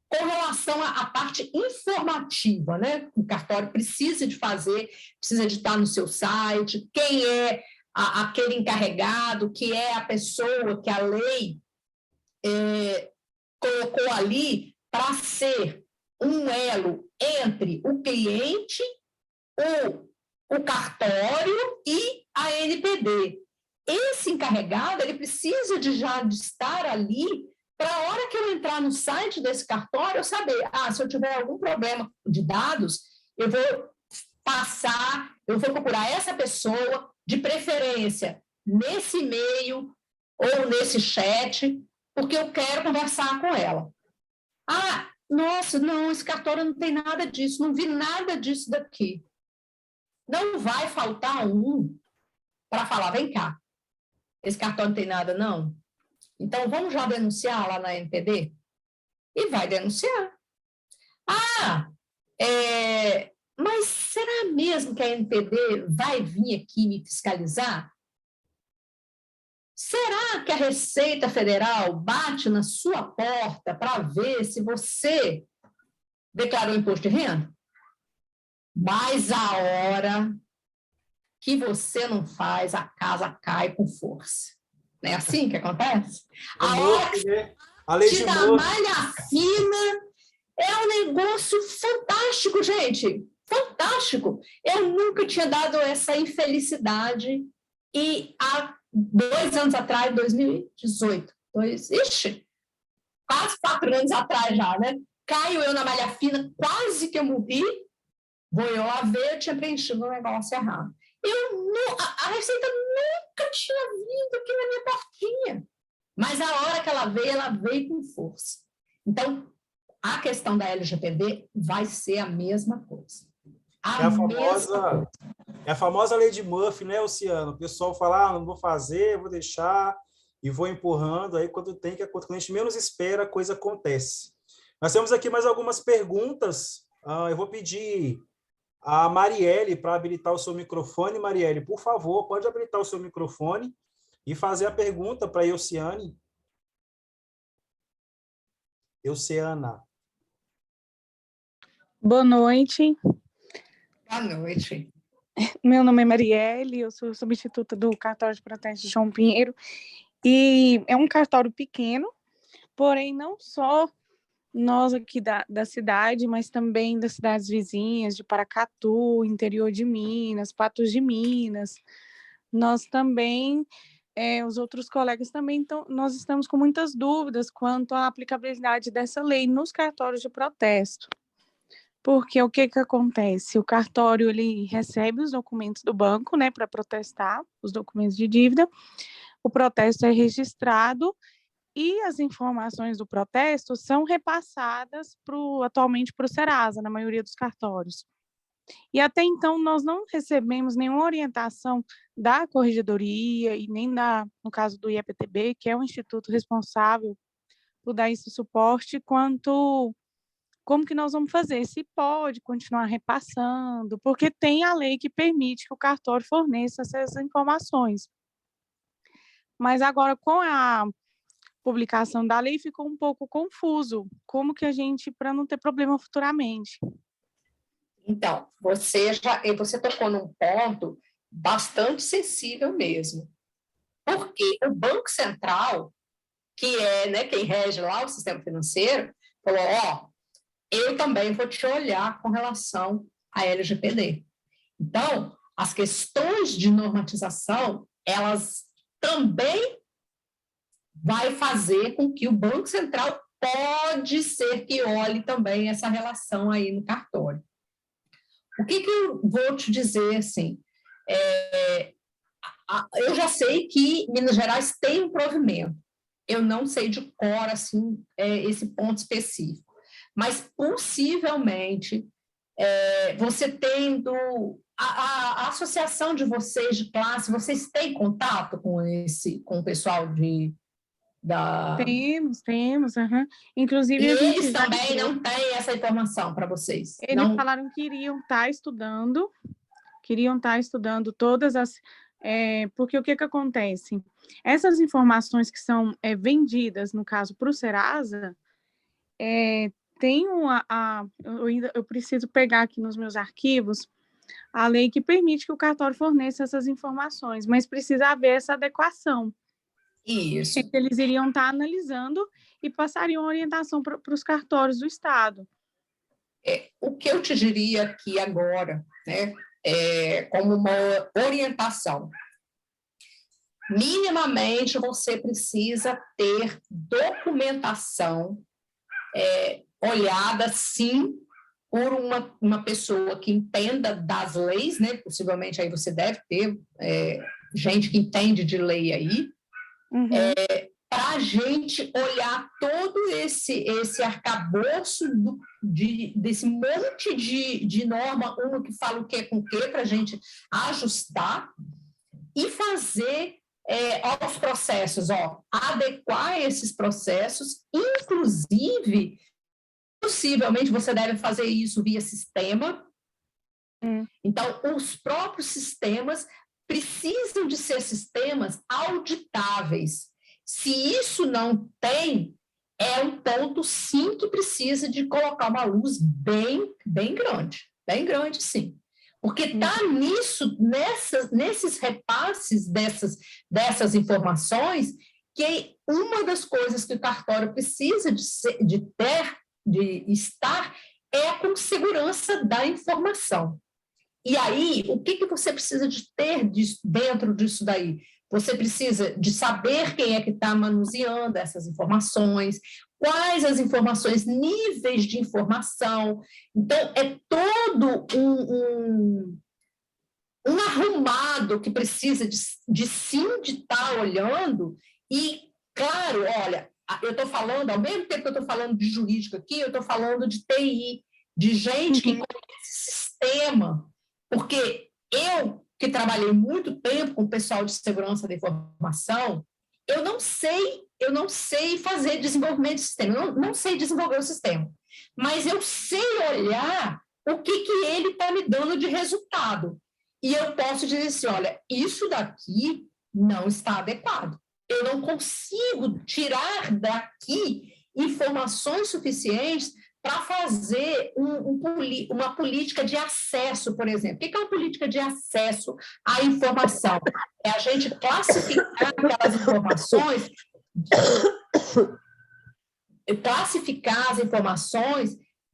[SPEAKER 2] Com relação à parte informativa, né? O cartório precisa de fazer, precisa de estar no seu site, quem é aquele encarregado, que é a pessoa que a lei colocou ali para ser um elo entre o cliente, o cartório e a NPD. Esse encarregado, ele precisa já de estar ali para a hora que eu entrar no site desse cartório, eu saber, se eu tiver algum problema de dados, eu vou procurar essa pessoa, de preferência, nesse e-mail ou nesse chat, porque eu quero conversar com ela. Nossa, não, esse cartório não tem nada disso, não vi nada disso daqui. Não vai faltar um para falar, vem cá, esse cartório não tem nada, não? Então, vamos já denunciar lá na NPD? E vai denunciar. Mas será mesmo que a NPD vai vir aqui me fiscalizar? Será que a Receita Federal bate na sua porta para ver se você declarou imposto de renda? Mas a hora que você não faz, a casa cai com força. Não é assim que acontece? A hora que te dá malha fina é um negócio fantástico, gente. Fantástico. Eu nunca tinha dado essa infelicidade e há 2 anos atrás, 2018, quase 4 anos atrás já, né? Caio eu na malha fina, quase que eu morri, vou eu lá ver, eu tinha preenchido o negócio errado. A Receita nunca tinha vindo aqui na minha portinha. Mas a hora que ela veio com força. Então, a questão da LGPD vai ser a mesma coisa.
[SPEAKER 1] É a famosa lei de Murphy, né, Luciano? O pessoal fala, não vou fazer, vou deixar, e vou empurrando, aí quando quando a gente menos espera, a coisa acontece. Nós temos aqui mais algumas perguntas. Eu vou pedir a Marielle para habilitar o seu microfone. Marielle, por favor, pode habilitar o seu microfone e fazer a pergunta para a Elciane. Elciana.
[SPEAKER 5] Boa noite.
[SPEAKER 2] Boa noite.
[SPEAKER 5] Meu nome é Marielle, eu sou substituta do cartório de protesto de João Pinheiro, e é um cartório pequeno, porém não só nós aqui da cidade, mas também das cidades vizinhas, de Paracatu, interior de Minas, Patos de Minas. Nós também, os outros colegas também, nós estamos com muitas dúvidas quanto à aplicabilidade dessa lei nos cartórios de protesto. Porque o que acontece? O cartório, ele recebe os documentos do banco, né, para protestar, os documentos de dívida, o protesto é registrado e as informações do protesto são repassadas atualmente para o Serasa, na maioria dos cartórios. E até então nós não recebemos nenhuma orientação da Corregedoria e nem no caso do IEPTB, que é o instituto responsável por dar esse suporte, quanto como que nós vamos fazer, se pode continuar repassando, porque tem a lei que permite que o cartório forneça essas informações. Mas agora, com a publicação da lei, ficou um pouco confuso, como que a gente, para não ter problema futuramente.
[SPEAKER 2] Então, você tocou num ponto bastante sensível mesmo, porque o Banco Central, que é, né, quem rege lá o sistema financeiro, falou, eu também vou te olhar com relação à LGPD. Então, as questões de normatização, elas também vai fazer com que o Banco Central pode ser que olhe também essa relação aí no cartório. O que eu vou te dizer, assim, eu já sei que Minas Gerais tem um provimento, eu não sei de cor, assim, esse ponto específico, mas possivelmente você tendo a associação de vocês de classe, vocês têm contato com o pessoal
[SPEAKER 5] Temos. Inclusive,
[SPEAKER 2] e
[SPEAKER 5] a gente
[SPEAKER 2] eles também não têm essa informação para vocês?
[SPEAKER 5] Eles
[SPEAKER 2] não...
[SPEAKER 5] falaram que queriam estar estudando todas as... porque o que acontece? Essas informações que são vendidas, no caso, para o Serasa, tem eu preciso pegar aqui nos meus arquivos a lei que permite que o cartório forneça essas informações, mas precisa haver essa adequação.
[SPEAKER 2] Isso.
[SPEAKER 5] Eles iriam estar analisando e passariam orientação para os cartórios do Estado.
[SPEAKER 2] O que eu te diria aqui agora, né, como uma orientação, minimamente você precisa ter documentação olhada, sim, por uma pessoa que entenda das leis, né? Possivelmente aí você deve ter gente que entende de lei aí, para a gente olhar todo esse arcabouço desse monte de norma, uma que fala o que com o que, para a gente ajustar e fazer aos processos, adequar esses processos, inclusive, possivelmente você deve fazer isso via sistema. Então, os próprios sistemas precisam de ser sistemas auditáveis. Se isso não tem, é um ponto, sim, que precisa de colocar uma luz bem grande, sim. Porque está nesses repasses dessas informações que uma das coisas que o cartório precisa de estar é com segurança da informação. E aí, o que você precisa de ter dentro disso daí? Você precisa de saber quem é que está manuseando essas informações, quais as informações, níveis de informação. Então, é todo um arrumado que precisa de sim de estar olhando e, claro, olha, eu estou falando, ao mesmo tempo que eu estou falando de jurídico aqui, eu estou falando de TI, de gente que conhece sistema, porque eu, que trabalhei muito tempo com o pessoal de segurança da informação, eu não sei fazer desenvolvimento de sistema, eu não sei desenvolver o sistema, mas eu sei olhar o que ele está me dando de resultado. E eu posso dizer assim, olha, isso daqui não está adequado. Eu não consigo tirar daqui informações suficientes para fazer uma política de acesso, por exemplo. O que é uma política de acesso à informação? É a gente classificar aquelas informações,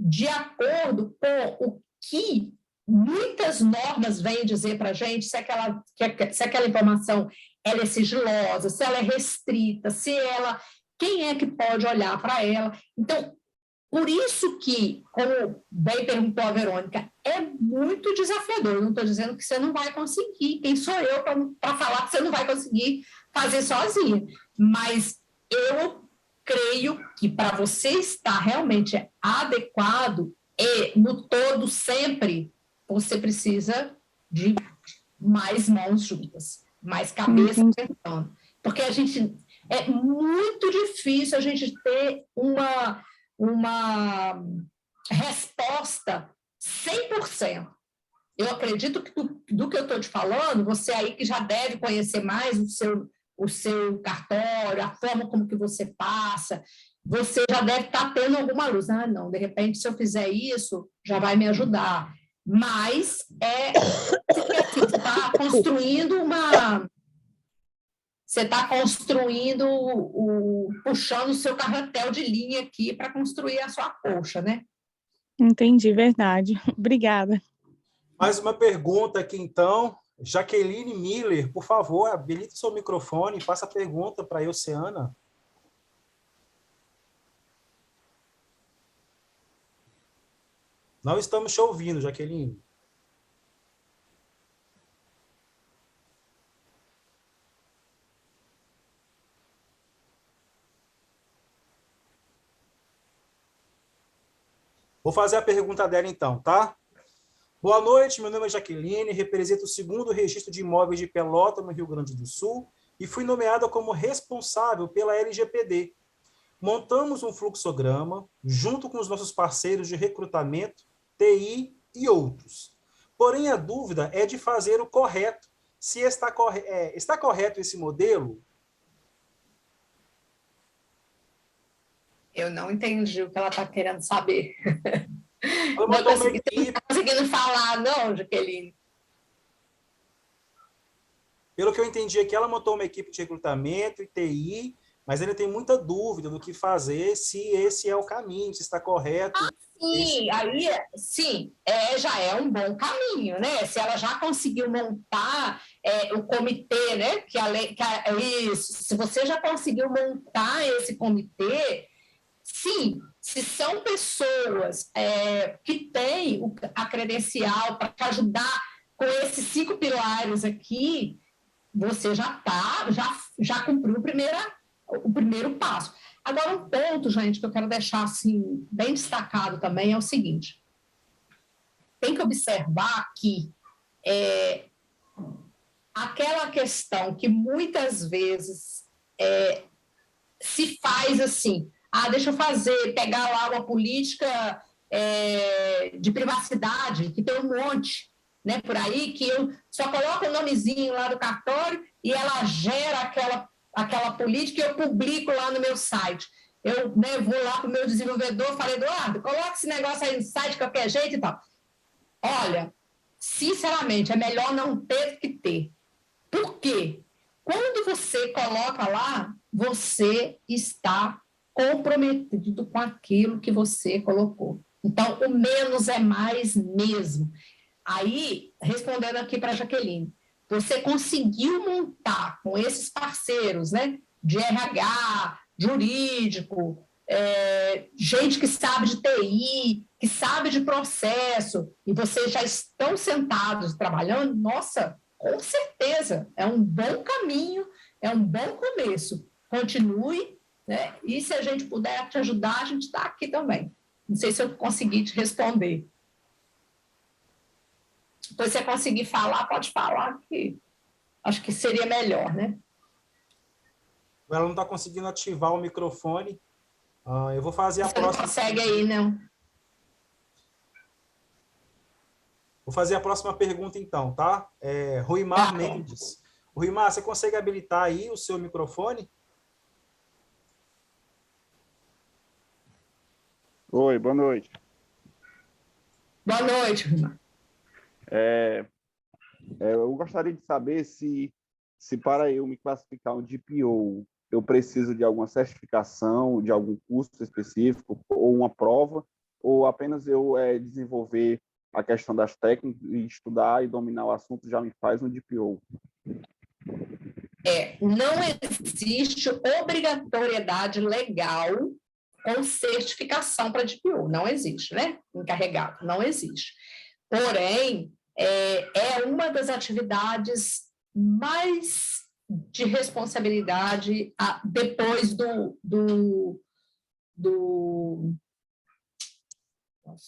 [SPEAKER 2] de acordo com o que muitas normas vêm dizer para a gente, se aquela informação ela é sigilosa, se ela é restrita, quem é que pode olhar para ela. Então, por isso que, como bem perguntou a Verônica, é muito desafiador. Eu não estou dizendo que você não vai conseguir. Quem sou eu para falar que você não vai conseguir fazer sozinha? Mas eu creio que para você estar realmente adequado, no todo, sempre, você precisa de mais mãos juntas, mais cabeça pensando. Porque é muito difícil a gente ter uma resposta 100%. Eu acredito que do que eu estou te falando, você aí que já deve conhecer mais o seu cartório, a forma como que você passa, você já deve estar tendo alguma luz. Ah, não, de repente, se eu fizer isso, já vai me ajudar. Mas você está construindo Você está puxando o seu carretel de linha aqui para construir a sua colcha, né?
[SPEAKER 5] Entendi, verdade. Obrigada.
[SPEAKER 1] Mais uma pergunta aqui, então. Jaqueline Miller, por favor, habilite seu microfone e faça a pergunta para a Euciana. Não estamos te ouvindo, Jaqueline. Vou fazer a pergunta dela, então, tá? Boa noite, meu nome é Jaqueline, represento o 2º Registro de Imóveis de Pelota, no Rio Grande do Sul, e fui nomeada como responsável pela LGPD. Montamos um fluxograma, junto com os nossos parceiros de recrutamento, TI e outros. Porém, a dúvida é de fazer o correto. Se está correto esse modelo?
[SPEAKER 2] Eu não entendi o que ela está querendo saber.
[SPEAKER 1] Não
[SPEAKER 2] está conseguindo falar, não, Jaqueline?
[SPEAKER 1] Pelo que eu entendi aqui, ela montou uma equipe de recrutamento e TI, mas ainda tem muita dúvida do que fazer, se esse é o caminho, se está correto.
[SPEAKER 2] Sim, aí, sim, já é um bom caminho, né? Se ela já conseguiu montar o comitê, né? Isso, se você já conseguiu montar esse comitê, sim, se são pessoas que têm a credencial para te ajudar com esses 5 pilares aqui, você já cumpriu o primeiro passo. Agora, um ponto, gente, que eu quero deixar assim, bem destacado também é o seguinte: tem que observar que aquela questão que muitas vezes se faz assim, deixa eu pegar lá uma política de privacidade, que tem um monte, né, por aí, que eu só coloco o nomezinho lá do cartório e ela gera aquela política e eu publico lá no meu site. Eu vou lá para o meu desenvolvedor, falei, Eduardo, coloca esse negócio aí no site de qualquer jeito e tal. Olha, sinceramente, é melhor não ter que ter. Por quê? Quando você coloca lá, você está comprometido com aquilo que você colocou. Então, o menos é mais mesmo. Aí, respondendo aqui para a Jaqueline, você conseguiu montar com esses parceiros, né, de RH, jurídico, gente que sabe de TI, que sabe de processo, e vocês já estão sentados trabalhando, nossa, com certeza, é um bom caminho, é um bom começo. Continue, né? E se a gente puder te ajudar, a gente está aqui também. Não sei se eu consegui te responder. Depois, se você conseguir falar, pode falar, que acho que seria melhor, né?
[SPEAKER 1] Ela não está conseguindo ativar o microfone. Eu vou fazer a
[SPEAKER 2] Você não
[SPEAKER 1] próxima.
[SPEAKER 2] consegue aí, não.
[SPEAKER 1] Vou fazer a próxima pergunta, então, tá? Ruimar Mendes. Ruimar, você consegue habilitar aí o seu microfone?
[SPEAKER 6] Oi, boa noite.
[SPEAKER 2] Boa noite, Ruimar.
[SPEAKER 6] Eu gostaria de saber se para eu me classificar um DPO, eu preciso de alguma certificação, de algum curso específico, ou uma prova, ou apenas eu desenvolver a questão das técnicas e estudar e dominar o assunto já me faz um DPO.
[SPEAKER 2] Não existe obrigatoriedade legal com certificação para DPO, não existe, né? Encarregado, não existe. Porém, é uma das atividades mais de responsabilidade depois do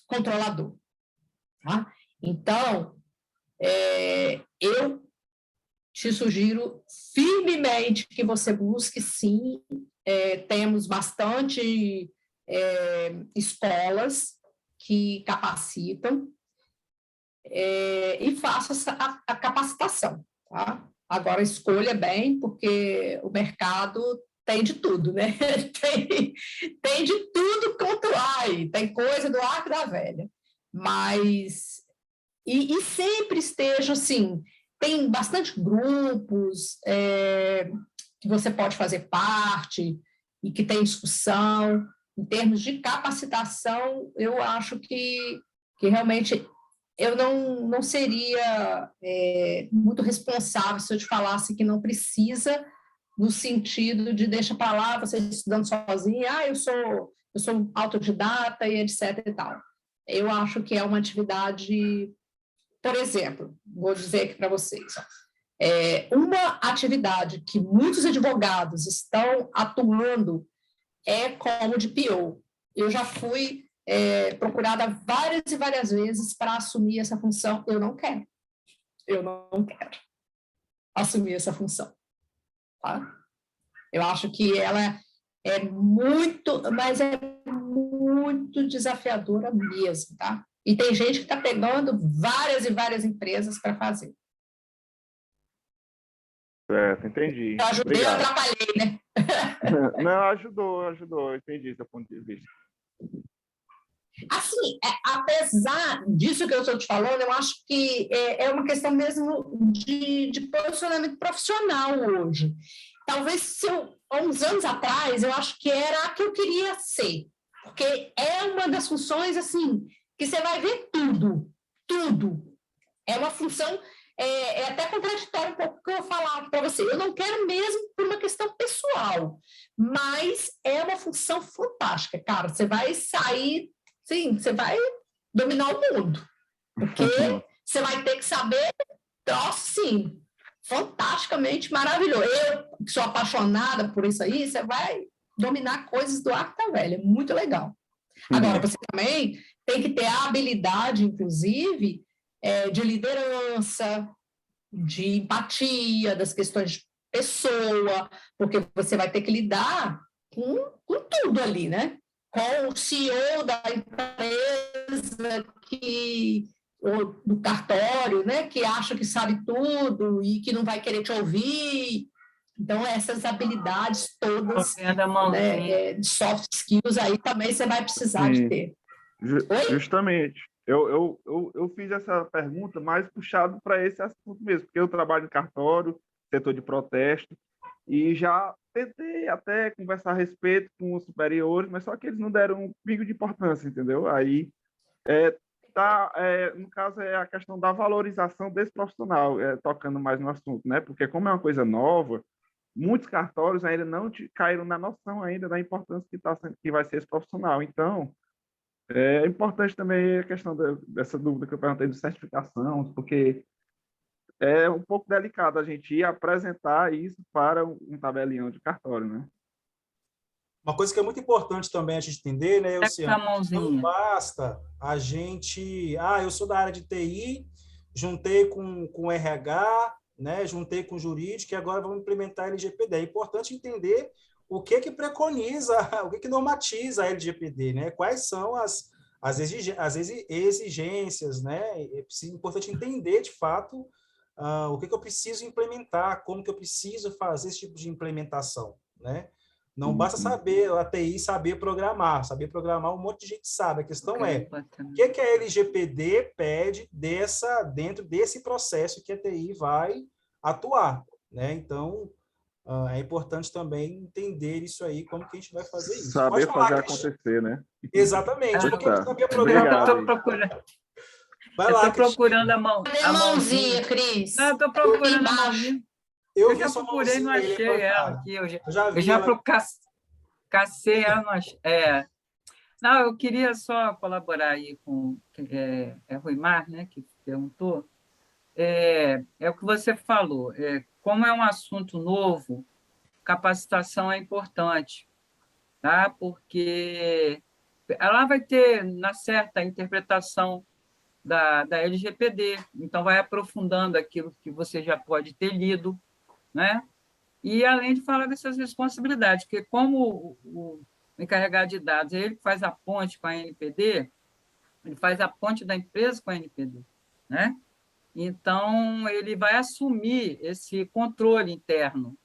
[SPEAKER 2] controlador. Tá? Então, eu te sugiro firmemente que você busque, sim, temos bastante escolas que capacitam, e faça a capacitação. Tá? Agora, escolha bem, porque o mercado tem de tudo, né? Tem de tudo quanto há aí, tem coisa do arco da velha. Mas, e sempre esteja assim, tem bastante grupos que você pode fazer parte e que tem discussão. Em termos de capacitação, eu acho que realmente eu não seria muito responsável se eu te falasse que não precisa, no sentido de deixa para lá, você estudando sozinha, eu sou autodidata e etc e tal. Eu acho que é uma atividade, por exemplo, vou dizer aqui para vocês, uma atividade que muitos advogados estão atuando como DPO. Eu já fui procurada várias e várias vezes para assumir essa função. Eu não quero assumir essa função. Tá? Eu acho que ela é muito, mas é muito desafiadora mesmo, tá? E tem gente que está pegando várias e várias empresas para fazer.
[SPEAKER 6] Certo, entendi.
[SPEAKER 2] Eu ajudei, eu
[SPEAKER 6] Obrigado.
[SPEAKER 2] atrapalhei, né?
[SPEAKER 6] Não, ajudou, entendi seu ponto de vista.
[SPEAKER 2] Assim, apesar disso que eu estou te falando, eu acho que é uma questão mesmo de posicionamento profissional hoje. Talvez há uns anos atrás, eu acho que era a que eu queria ser, porque é uma das funções, assim, que você vai ver tudo. É uma função, até contraditória um pouco o que eu vou falar para você. Eu não quero mesmo por uma questão pessoal, mas é uma função fantástica, cara. Você vai sair, sim, você vai dominar o mundo, porque você vai ter que saber, sim, fantasticamente maravilhoso. Eu, que sou apaixonada por isso aí, você vai dominar coisas do arco da velha, muito legal. Agora, você também tem que ter a habilidade, inclusive, de liderança, de empatia, das questões de pessoa, porque você vai ter que lidar com tudo ali, né? Com o CEO da empresa ou do cartório, né, que acha que sabe tudo e que não vai querer te ouvir. Então, essas habilidades todas, né, de soft skills aí também você vai precisar de ter.
[SPEAKER 6] Justamente. Eu fiz essa pergunta mais puxado para esse assunto mesmo, porque eu trabalho em cartório, setor de protesto, e já tentei até conversar a respeito com os superiores, mas só que eles não deram um pingo de importância, entendeu? Aí, no caso, é a questão da valorização desse profissional, tocando mais no assunto, né? Porque como é uma coisa nova, muitos cartórios ainda não caíram na noção ainda da importância que vai ser esse profissional. Então, é importante também a questão dessa dúvida que eu perguntei de certificação, porque é um pouco delicado a gente ir apresentar isso para um tabelião de cartório, né?
[SPEAKER 1] Uma coisa que é muito importante também a gente entender, né,
[SPEAKER 7] Essa
[SPEAKER 1] Luciano, não
[SPEAKER 7] mãozinha.
[SPEAKER 1] basta a gente... eu sou da área de TI, juntei com o RH, né, juntei com o jurídico e agora vamos implementar a LGPD. É importante entender o que preconiza, o que normatiza a LGPD, né? Quais são as exigências, né? É importante entender, de fato, o que eu preciso implementar, como que eu preciso fazer esse tipo de implementação, né? Não basta saber, a TI saber programar um monte de gente sabe. A questão é, o que a LGPD pede dentro desse processo que a TI vai atuar, né? Então, é importante também entender isso aí, como que a gente vai fazer isso.
[SPEAKER 6] Saber
[SPEAKER 1] Pode falar,
[SPEAKER 6] fazer
[SPEAKER 1] Cris.
[SPEAKER 6] acontecer, né?
[SPEAKER 1] Exatamente, porque
[SPEAKER 6] Tá.
[SPEAKER 1] saber
[SPEAKER 7] Eu
[SPEAKER 1] programar...
[SPEAKER 7] estou procurando,
[SPEAKER 1] Vai lá, Cris.
[SPEAKER 7] procurando
[SPEAKER 2] Cadê
[SPEAKER 7] a
[SPEAKER 2] a
[SPEAKER 7] mãozinha.
[SPEAKER 2] mãozinha, Cris?
[SPEAKER 7] Não, eu estou procurando a
[SPEAKER 2] Embaixo.
[SPEAKER 7] mãozinha.
[SPEAKER 1] Eu
[SPEAKER 7] Eu
[SPEAKER 1] vi
[SPEAKER 7] já
[SPEAKER 1] sua
[SPEAKER 7] procurei, não
[SPEAKER 1] mãozinha aí
[SPEAKER 7] achei ela
[SPEAKER 1] levantada.
[SPEAKER 7] aqui.
[SPEAKER 1] Eu já
[SPEAKER 7] Eu
[SPEAKER 1] vi
[SPEAKER 7] já
[SPEAKER 1] ela.
[SPEAKER 7] cacei ela, não achei. Não, eu queria só colaborar aí com Ruimar, né, que perguntou. É o que você falou. Como é um assunto novo, capacitação é importante, tá? Porque ela vai ter, na certa, interpretação da LGPD, então vai aprofundando aquilo que você já pode ter lido, né? E além de falar dessas responsabilidades, porque como o encarregado de dados ele faz a ponte com a NPD, ele faz a ponte da empresa com a NPD, né? Então ele vai assumir esse controle interno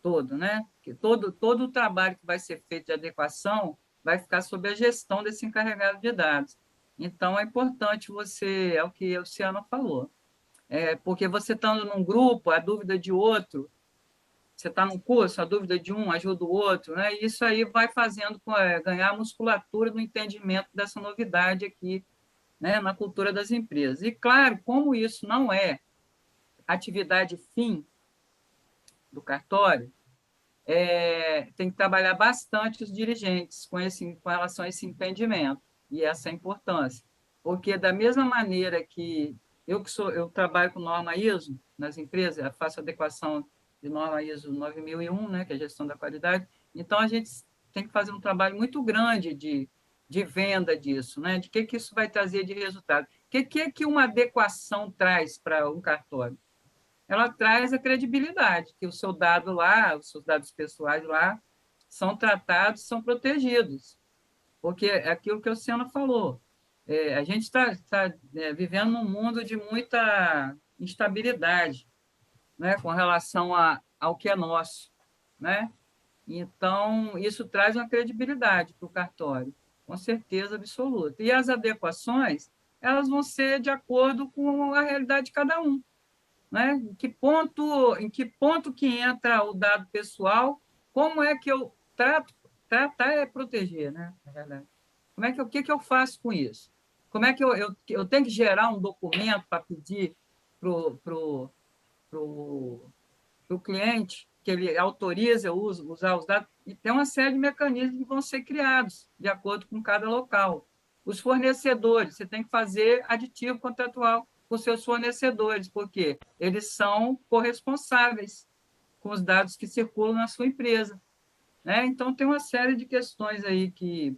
[SPEAKER 7] todo, né? Que todo o trabalho que vai ser feito de adequação vai ficar sob a gestão desse encarregado de dados. Então, é importante você, é o que a Luciana falou, porque você estando num grupo, a dúvida de outro, você está num curso, a dúvida de um ajuda o outro, né? E isso aí vai fazendo ganhar musculatura no entendimento dessa novidade aqui, né, na cultura das empresas. E, claro, como isso não é atividade fim do cartório, tem que trabalhar bastante os dirigentes com relação a esse entendimento e essa importância. Porque, da mesma maneira que eu trabalho com norma ISO nas empresas, eu faço adequação de norma ISO 9001, né, que é a gestão da qualidade, então a gente tem que fazer um trabalho muito grande de venda disso, né, de que isso vai trazer de resultado. O que uma adequação traz para um cartório? Ela traz a credibilidade, que o seu dado lá, os seus dados pessoais lá, são tratados, são protegidos. Porque é aquilo que a Luciana falou, a gente está vivendo num mundo de muita instabilidade, né, com relação ao que é nosso, né? Então, isso traz uma credibilidade para o cartório, com certeza absoluta. E as adequações, elas vão ser de acordo com a realidade de cada um, né? Em que ponto que entra o dado pessoal? Como é que eu tratar é proteger, né? Na verdade. O que eu faço com isso? Como é que eu tenho que gerar um documento para pedir pro cliente que ele autorize eu usar os dados? E tem uma série de mecanismos que vão ser criados de acordo com cada local. Os fornecedores, você tem que fazer aditivo contratual com seus fornecedores, porque eles são corresponsáveis com os dados que circulam na sua empresa, né? Então, tem uma série de questões aí que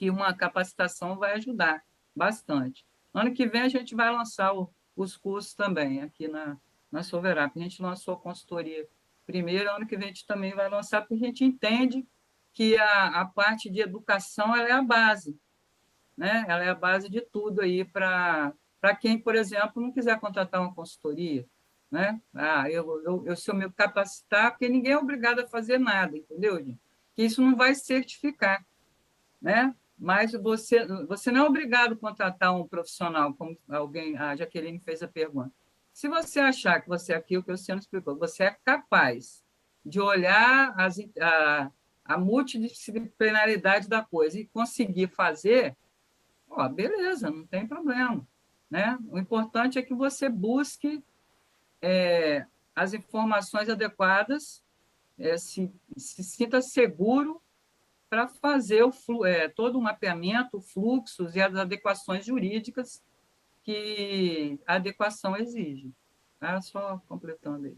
[SPEAKER 7] uma capacitação vai ajudar bastante. Ano que vem, a gente vai lançar os cursos também, aqui na Soverap. A gente lançou a consultoria primeiro, ano que vem a gente também vai lançar, porque a gente entende que a parte de educação ela é a base, né? Ela é a base de tudo aí para quem, por exemplo, não quiser contratar uma consultoria, né? Se eu me capacitar, porque ninguém é obrigado a fazer nada, entendeu, gente? Que isso não vai certificar, né? Mas você não é obrigado a contratar um profissional, como a Jaqueline fez a pergunta. Se você achar que você, aqui o que o Luciano explicou, você é capaz de olhar a multidisciplinaridade da coisa e conseguir fazer, beleza, não tem problema, né? O importante é que você busque as informações adequadas, se sinta seguro para fazer todo o mapeamento, fluxos e as adequações jurídicas que a adequação exige. Tá? Só completando aí.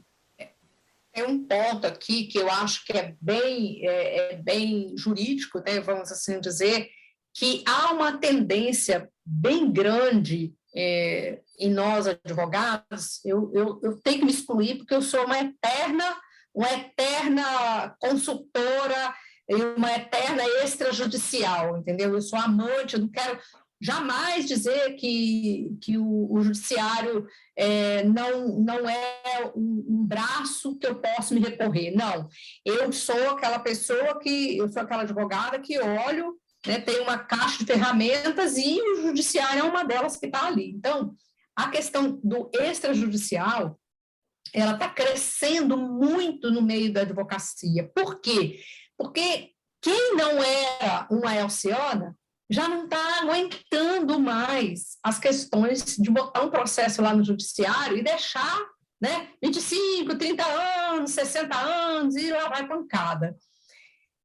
[SPEAKER 2] Tem um ponto aqui que eu acho que é bem jurídico, né, vamos assim dizer, que há uma tendência bem grande em nós, advogados, eu tenho que me excluir porque eu sou uma eterna consultora e uma eterna extrajudicial, entendeu? Eu sou amante, eu não quero jamais dizer que o judiciário não é um braço que eu posso me recorrer, não. Eu sou aquela advogada que olho, né, tem uma caixa de ferramentas e o judiciário é uma delas que está ali. Então, a questão do extrajudicial, ela está crescendo muito no meio da advocacia. Por quê? Porque quem não era uma Elciana já não está aguentando mais as questões de botar um processo lá no judiciário e deixar, né, 25, 30 anos, 60 anos, e lá vai pancada.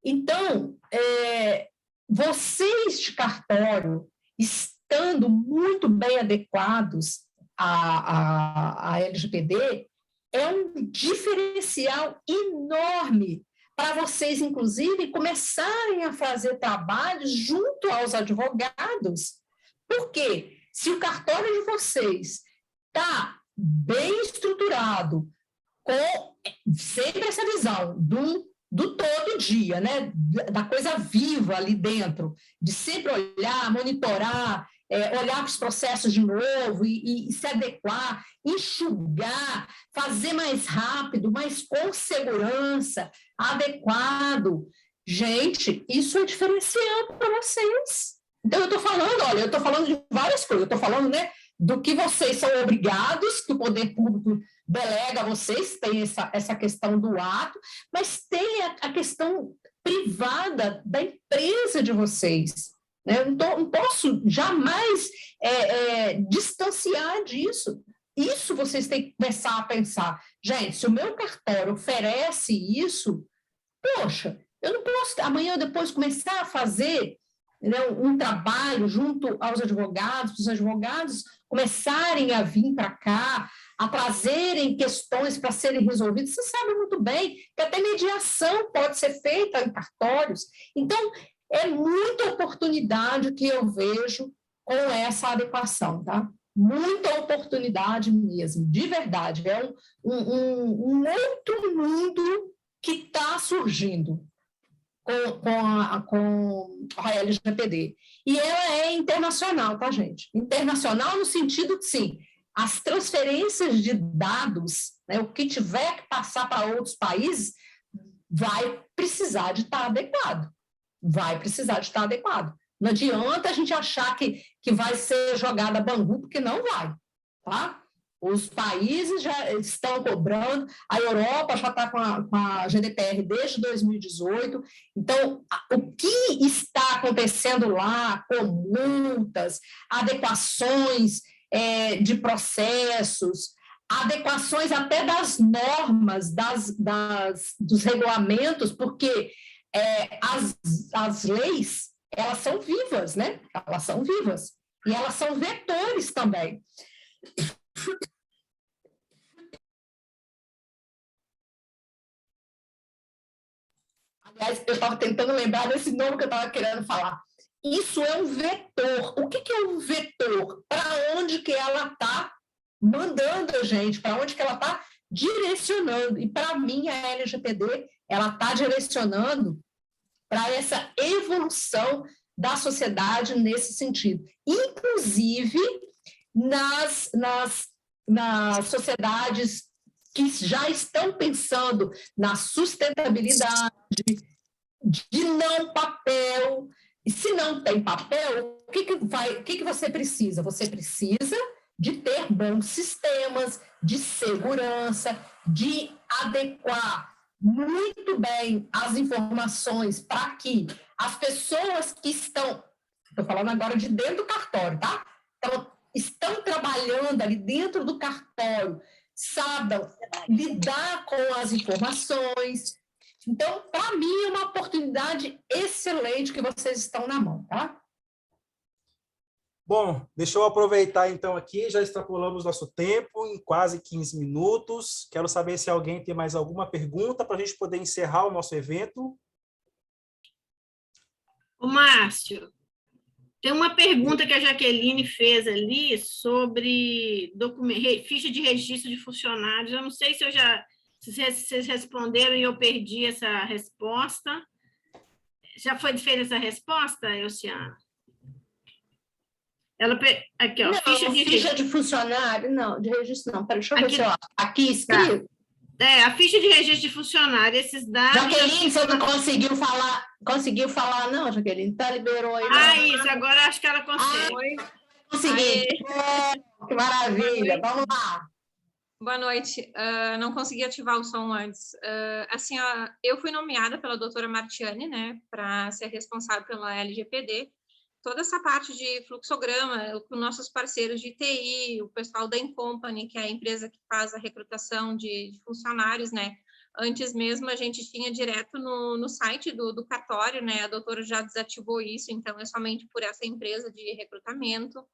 [SPEAKER 2] Então, vocês de cartório, estando muito bem adequados à LGPD, é um diferencial enorme para vocês, inclusive, começarem a fazer trabalhos junto aos advogados. Por quê? Se o cartório de vocês está bem estruturado, com sempre essa visão do todo dia, né? Da coisa viva ali dentro, de sempre olhar, monitorar, olhar para os processos de novo e se adequar, enxugar, fazer mais rápido, mas com segurança, adequado. Gente, isso é diferencial para vocês. Então, eu estou falando de várias coisas, eu estou falando, né, do que vocês são obrigados, que o poder público delega a vocês, tem essa questão do ato, mas tem a questão privada da empresa de vocês. Né? Eu não posso jamais distanciar disso. Isso vocês têm que começar a pensar. Gente, se o meu cartório oferece isso, poxa, eu não posso amanhã ou depois começar a fazer, né, um trabalho junto aos advogados, para os advogados começarem a vir para cá, a trazerem questões para serem resolvidas. Você sabe muito bem que até mediação pode ser feita em cartórios. Então, é muita oportunidade que eu vejo com essa adequação, tá? Muita oportunidade mesmo, de verdade. É um outro mundo que está surgindo com a LGPD. E ela é internacional, tá, gente? Internacional no sentido de, sim, as transferências de dados, né, o que tiver que passar para outros países, vai precisar de estar adequado. Vai precisar de estar adequado. Não adianta a gente achar que vai ser jogada Bangu, porque não vai, tá? Os países já estão cobrando, a Europa já está com a GDPR desde 2018, então, o que está acontecendo lá com multas, adequações de processos, adequações até das normas, dos regulamentos, porque as leis, elas são vivas, né? Elas são vivas, e elas são vetores também. Aliás, eu estava tentando lembrar desse nome que eu estava querendo falar. Isso é um vetor. O que é um vetor? Para onde que ela está mandando a gente? Para onde que ela está direcionando? E, para mim, a LGPD, ela está direcionando para essa evolução da sociedade nesse sentido. Inclusive, nas sociedades que já estão pensando na sustentabilidade, de não papel. E se não tem papel, o que você precisa? Você precisa de ter bons sistemas de segurança, de adequar muito bem as informações para que as pessoas que estão falando agora de dentro do cartório, tá? Então, estão trabalhando ali dentro do cartório, saibam lidar com as informações. Então, para mim, é uma oportunidade excelente que vocês estão na mão, tá?
[SPEAKER 1] Bom, deixa eu aproveitar então aqui, já extrapolamos nosso tempo em quase 15 minutos. Quero saber se alguém tem mais alguma pergunta para a gente poder encerrar o nosso evento.
[SPEAKER 4] O Márcio, tem uma pergunta que a Jaqueline fez ali sobre ficha de registro de funcionários. Eu não sei se vocês responderam e eu perdi essa resposta. Já foi feita essa resposta, Elciana? Aqui, ó,
[SPEAKER 2] Não, ficha de funcionário, não, de registro não. Pera, deixa eu ver se eu acho. Aqui escrito.
[SPEAKER 4] A ficha de registro de funcionário, esses dados...
[SPEAKER 2] Jaqueline, você não conseguiu falar, não, Jaqueline? Tá, liberou aí. Não.
[SPEAKER 4] Isso, agora acho que ela consegue.
[SPEAKER 2] Consegui. Que maravilha, vamos lá.
[SPEAKER 8] Boa noite. Não consegui ativar o som antes. Assim, eu fui nomeada pela doutora Martiane, né, para ser responsável pela LGPD. Toda essa parte de fluxograma, com nossos parceiros de TI, o pessoal da Incompany, que é a empresa que faz a recrutação de funcionários, né? Antes mesmo a gente tinha direto no site do cartório, né? A doutora já desativou isso, então é somente por essa empresa de recrutamento.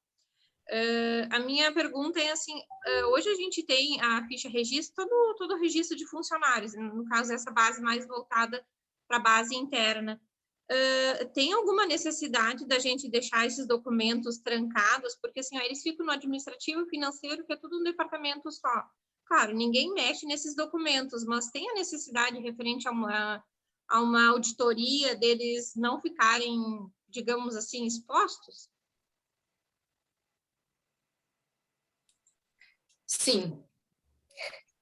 [SPEAKER 8] A minha pergunta é assim, hoje a gente tem a ficha registro, todo o registro de funcionários, no caso essa base mais voltada para a base interna. Tem alguma necessidade da gente deixar esses documentos trancados? Porque assim, eles ficam no administrativo e financeiro, que é tudo um departamento só. Claro, ninguém mexe nesses documentos, mas tem a necessidade referente a uma auditoria deles não ficarem, digamos assim, expostos?
[SPEAKER 2] Sim.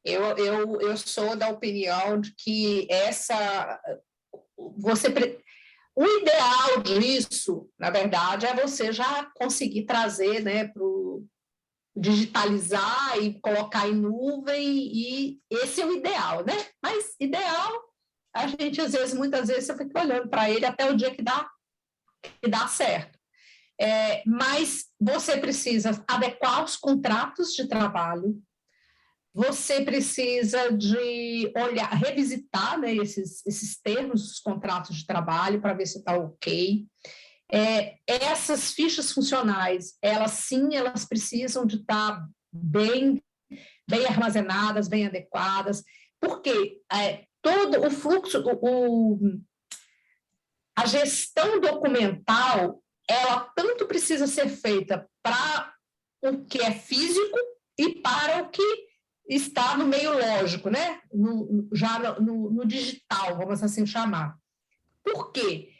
[SPEAKER 2] Eu sou da opinião de que o ideal disso, na verdade, é você já conseguir trazer, né, digitalizar e colocar em nuvem, e esse é o ideal, né? Mas ideal, a gente, muitas vezes, você fica olhando para ele até o dia que dá certo. Mas você precisa adequar os contratos de trabalho, você precisa de revisitar, né, esses termos dos contratos de trabalho para ver se está ok. Essas fichas funcionais, elas precisam de estar bem armazenadas, bem adequadas, porque todo o fluxo, a gestão documental, ela tanto precisa ser feita para o que é físico e para o que está no meio lógico, né? Já no digital, vamos assim chamar. Por quê?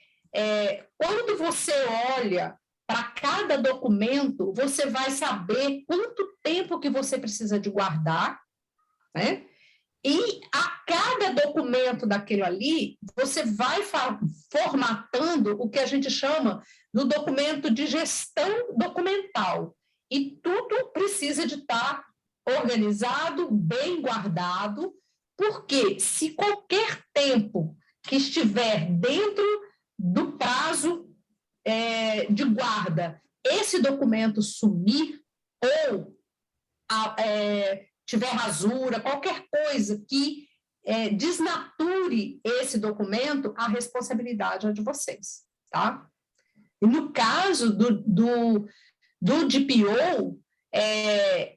[SPEAKER 2] Quando você olha para cada documento, você vai saber quanto tempo que você precisa de guardar, né? E a cada documento daquele ali, você vai formatando o que a gente chama do documento de gestão documental. E tudo precisa de estar organizado, bem guardado, porque se qualquer tempo que estiver dentro do prazo de guarda, esse documento sumir ou tiver rasura, qualquer coisa que desnature esse documento, a responsabilidade é de vocês, tá? E no caso do DPO,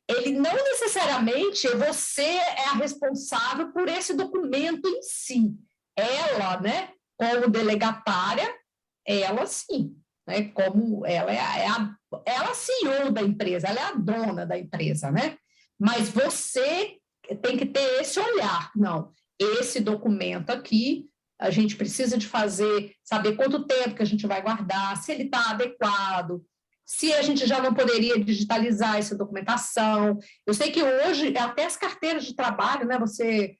[SPEAKER 2] ele não necessariamente você é a responsável por esse documento em si. Ela, né, como delegatária, ela sim, né, como ela ela é a CEO da empresa, ela é a dona da empresa, né? Mas você tem que ter esse olhar. Não, esse documento aqui, a gente precisa de saber quanto tempo que a gente vai guardar, se ele está adequado, se a gente já não poderia digitalizar essa documentação. Eu sei que hoje, até as carteiras de trabalho, né, você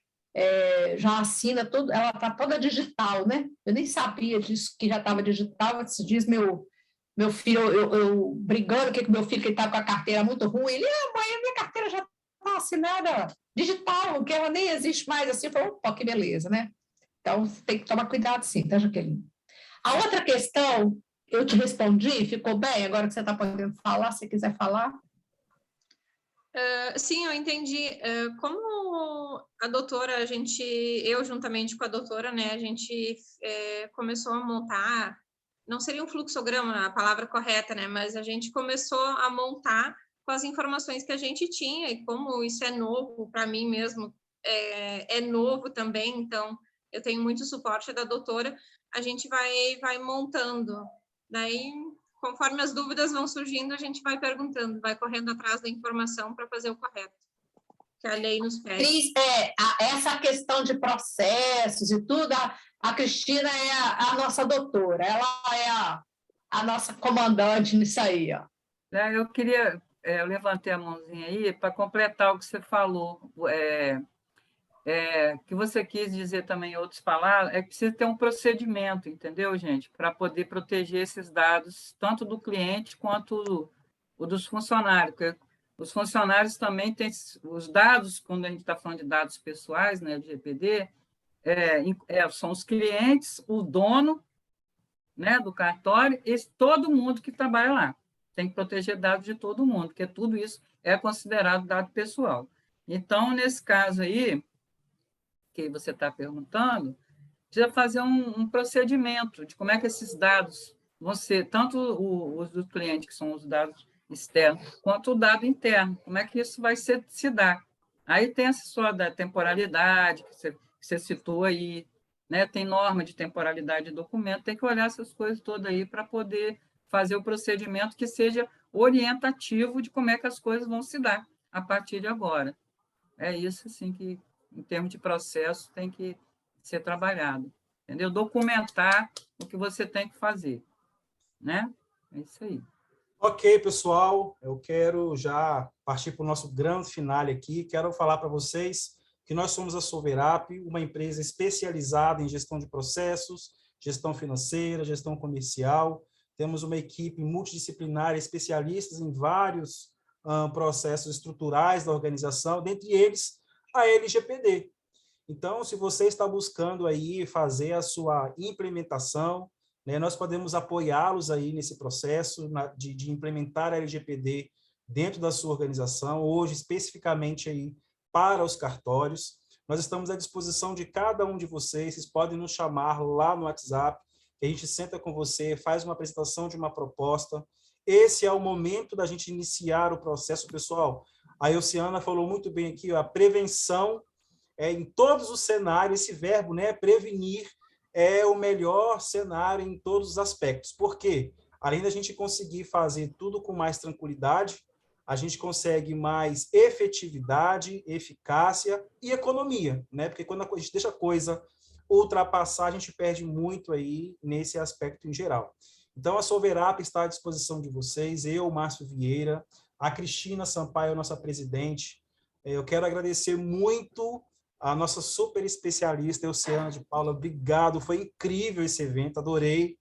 [SPEAKER 2] já assina tudo, ela está toda digital, né? Eu nem sabia disso, que já estava digital. Esses dias meu filho, eu brigando com meu filho, que ele estava com a carteira muito ruim, ele, mãe, minha carteira já está assinada digital, que ela nem existe mais assim. Eu falei, opa, que beleza, né? Então, tem que tomar cuidado sim, tá, Jaqueline? A outra questão, eu te respondi, ficou bem? Agora que você está podendo falar, se quiser falar.
[SPEAKER 8] Sim, eu entendi. Como a doutora, eu juntamente com a doutora, né, a gente começou a montar não seria um fluxograma a palavra correta, né? Mas a gente começou a montar com as informações que a gente tinha, e como isso é novo para mim mesmo, é novo também, então eu tenho muito suporte da doutora, a gente vai montando. Daí, conforme as dúvidas vão surgindo, a gente vai perguntando, vai correndo atrás da informação para fazer o correto, que a lei nos pede.
[SPEAKER 2] Cris, essa questão de processos e tudo, a Cristina é a nossa doutora, ela é a nossa comandante nisso aí, ó.
[SPEAKER 7] Eu queria, eu levantei a mãozinha aí para completar o que você falou, que você quis dizer também em outras palavras, é que precisa ter um procedimento, entendeu, gente? Para poder proteger esses dados, tanto do cliente quanto o dos funcionários, porque os funcionários também têm os dados, quando a gente está falando de dados pessoais, né, de LGPD, são os clientes, o dono, né, do cartório, e todo mundo que trabalha lá. Tem que proteger dados de todo mundo, porque tudo isso é considerado dado pessoal. Então, nesse caso aí, que você está perguntando, precisa fazer um procedimento de como é que esses dados vão ser, tanto os do cliente, que são os dados externos, quanto o dado interno, como é que isso vai se dar. Aí tem essa história da temporalidade, que você citou aí, né? Tem norma de temporalidade de documento, tem que olhar essas coisas todas aí para poder fazer o procedimento que seja orientativo de como é que as coisas vão se dar a partir de agora. É isso, assim, que, em termos de processo, tem que ser trabalhado, entendeu? Documentar o que você tem que fazer, né? É isso aí.
[SPEAKER 1] Ok, pessoal, eu quero já partir para o nosso grande finale aqui. Quero falar para vocês que nós somos a Solverap, uma empresa especializada em gestão de processos, gestão financeira, gestão comercial. Temos uma equipe multidisciplinar, especialistas em vários processos estruturais da organização, dentre eles a LGPD. Então, se você está buscando aí fazer a sua implementação, né, nós podemos apoiá-los aí nesse processo de implementar a LGPD dentro da sua organização, hoje especificamente aí para os cartórios. Nós estamos à disposição de cada um de vocês, vocês podem nos chamar lá no WhatsApp, que a gente senta com você, faz uma apresentação de uma proposta. Esse é o momento da gente iniciar o processo, pessoal. A Elciana falou muito bem aqui, ó, a prevenção em todos os cenários, esse verbo, né, prevenir, é o melhor cenário em todos os aspectos. Por quê? Além da gente conseguir fazer tudo com mais tranquilidade, a gente consegue mais efetividade, eficácia e economia, né? Porque quando a gente deixa a coisa ultrapassar, a gente perde muito aí nesse aspecto em geral. Então, a Solverap está à disposição de vocês, eu, Márcio Vieira, a Cristina Sampaio, nossa presidente. Eu quero agradecer muito a nossa super especialista, Elciana de Paula. Obrigado, foi incrível esse evento, adorei.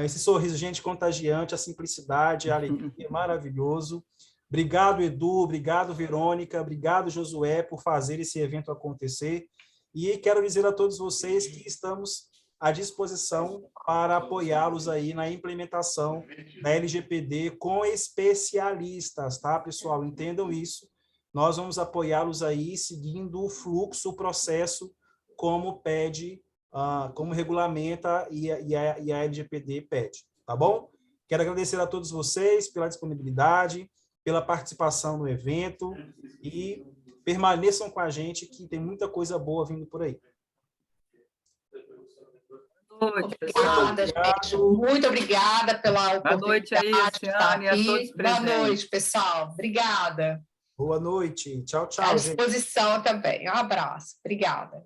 [SPEAKER 1] Esse sorriso, gente, contagiante, a simplicidade, a alegria, maravilhoso. Obrigado, Edu, obrigado, Verônica, obrigado, Josué, por fazer esse evento acontecer. E quero dizer a todos vocês que estamos à disposição para apoiá-los aí na implementação da LGPD com especialistas, tá, pessoal? Entendam isso. Nós vamos apoiá-los aí seguindo o fluxo, o processo, como pede, como regulamenta e a LGPD pede, tá bom? Quero agradecer a todos vocês pela disponibilidade, pela participação no evento e permaneçam com a gente que tem muita coisa boa vindo por aí.
[SPEAKER 7] Boa noite, pessoal.
[SPEAKER 2] Obrigada, gente. Muito obrigada pela oportunidade.
[SPEAKER 7] Boa noite aí, Elciana, e a todos presentes.
[SPEAKER 2] Boa noite, pessoal. Obrigada.
[SPEAKER 1] Boa noite. Tchau, tchau.
[SPEAKER 2] À disposição também. Um abraço. Obrigada.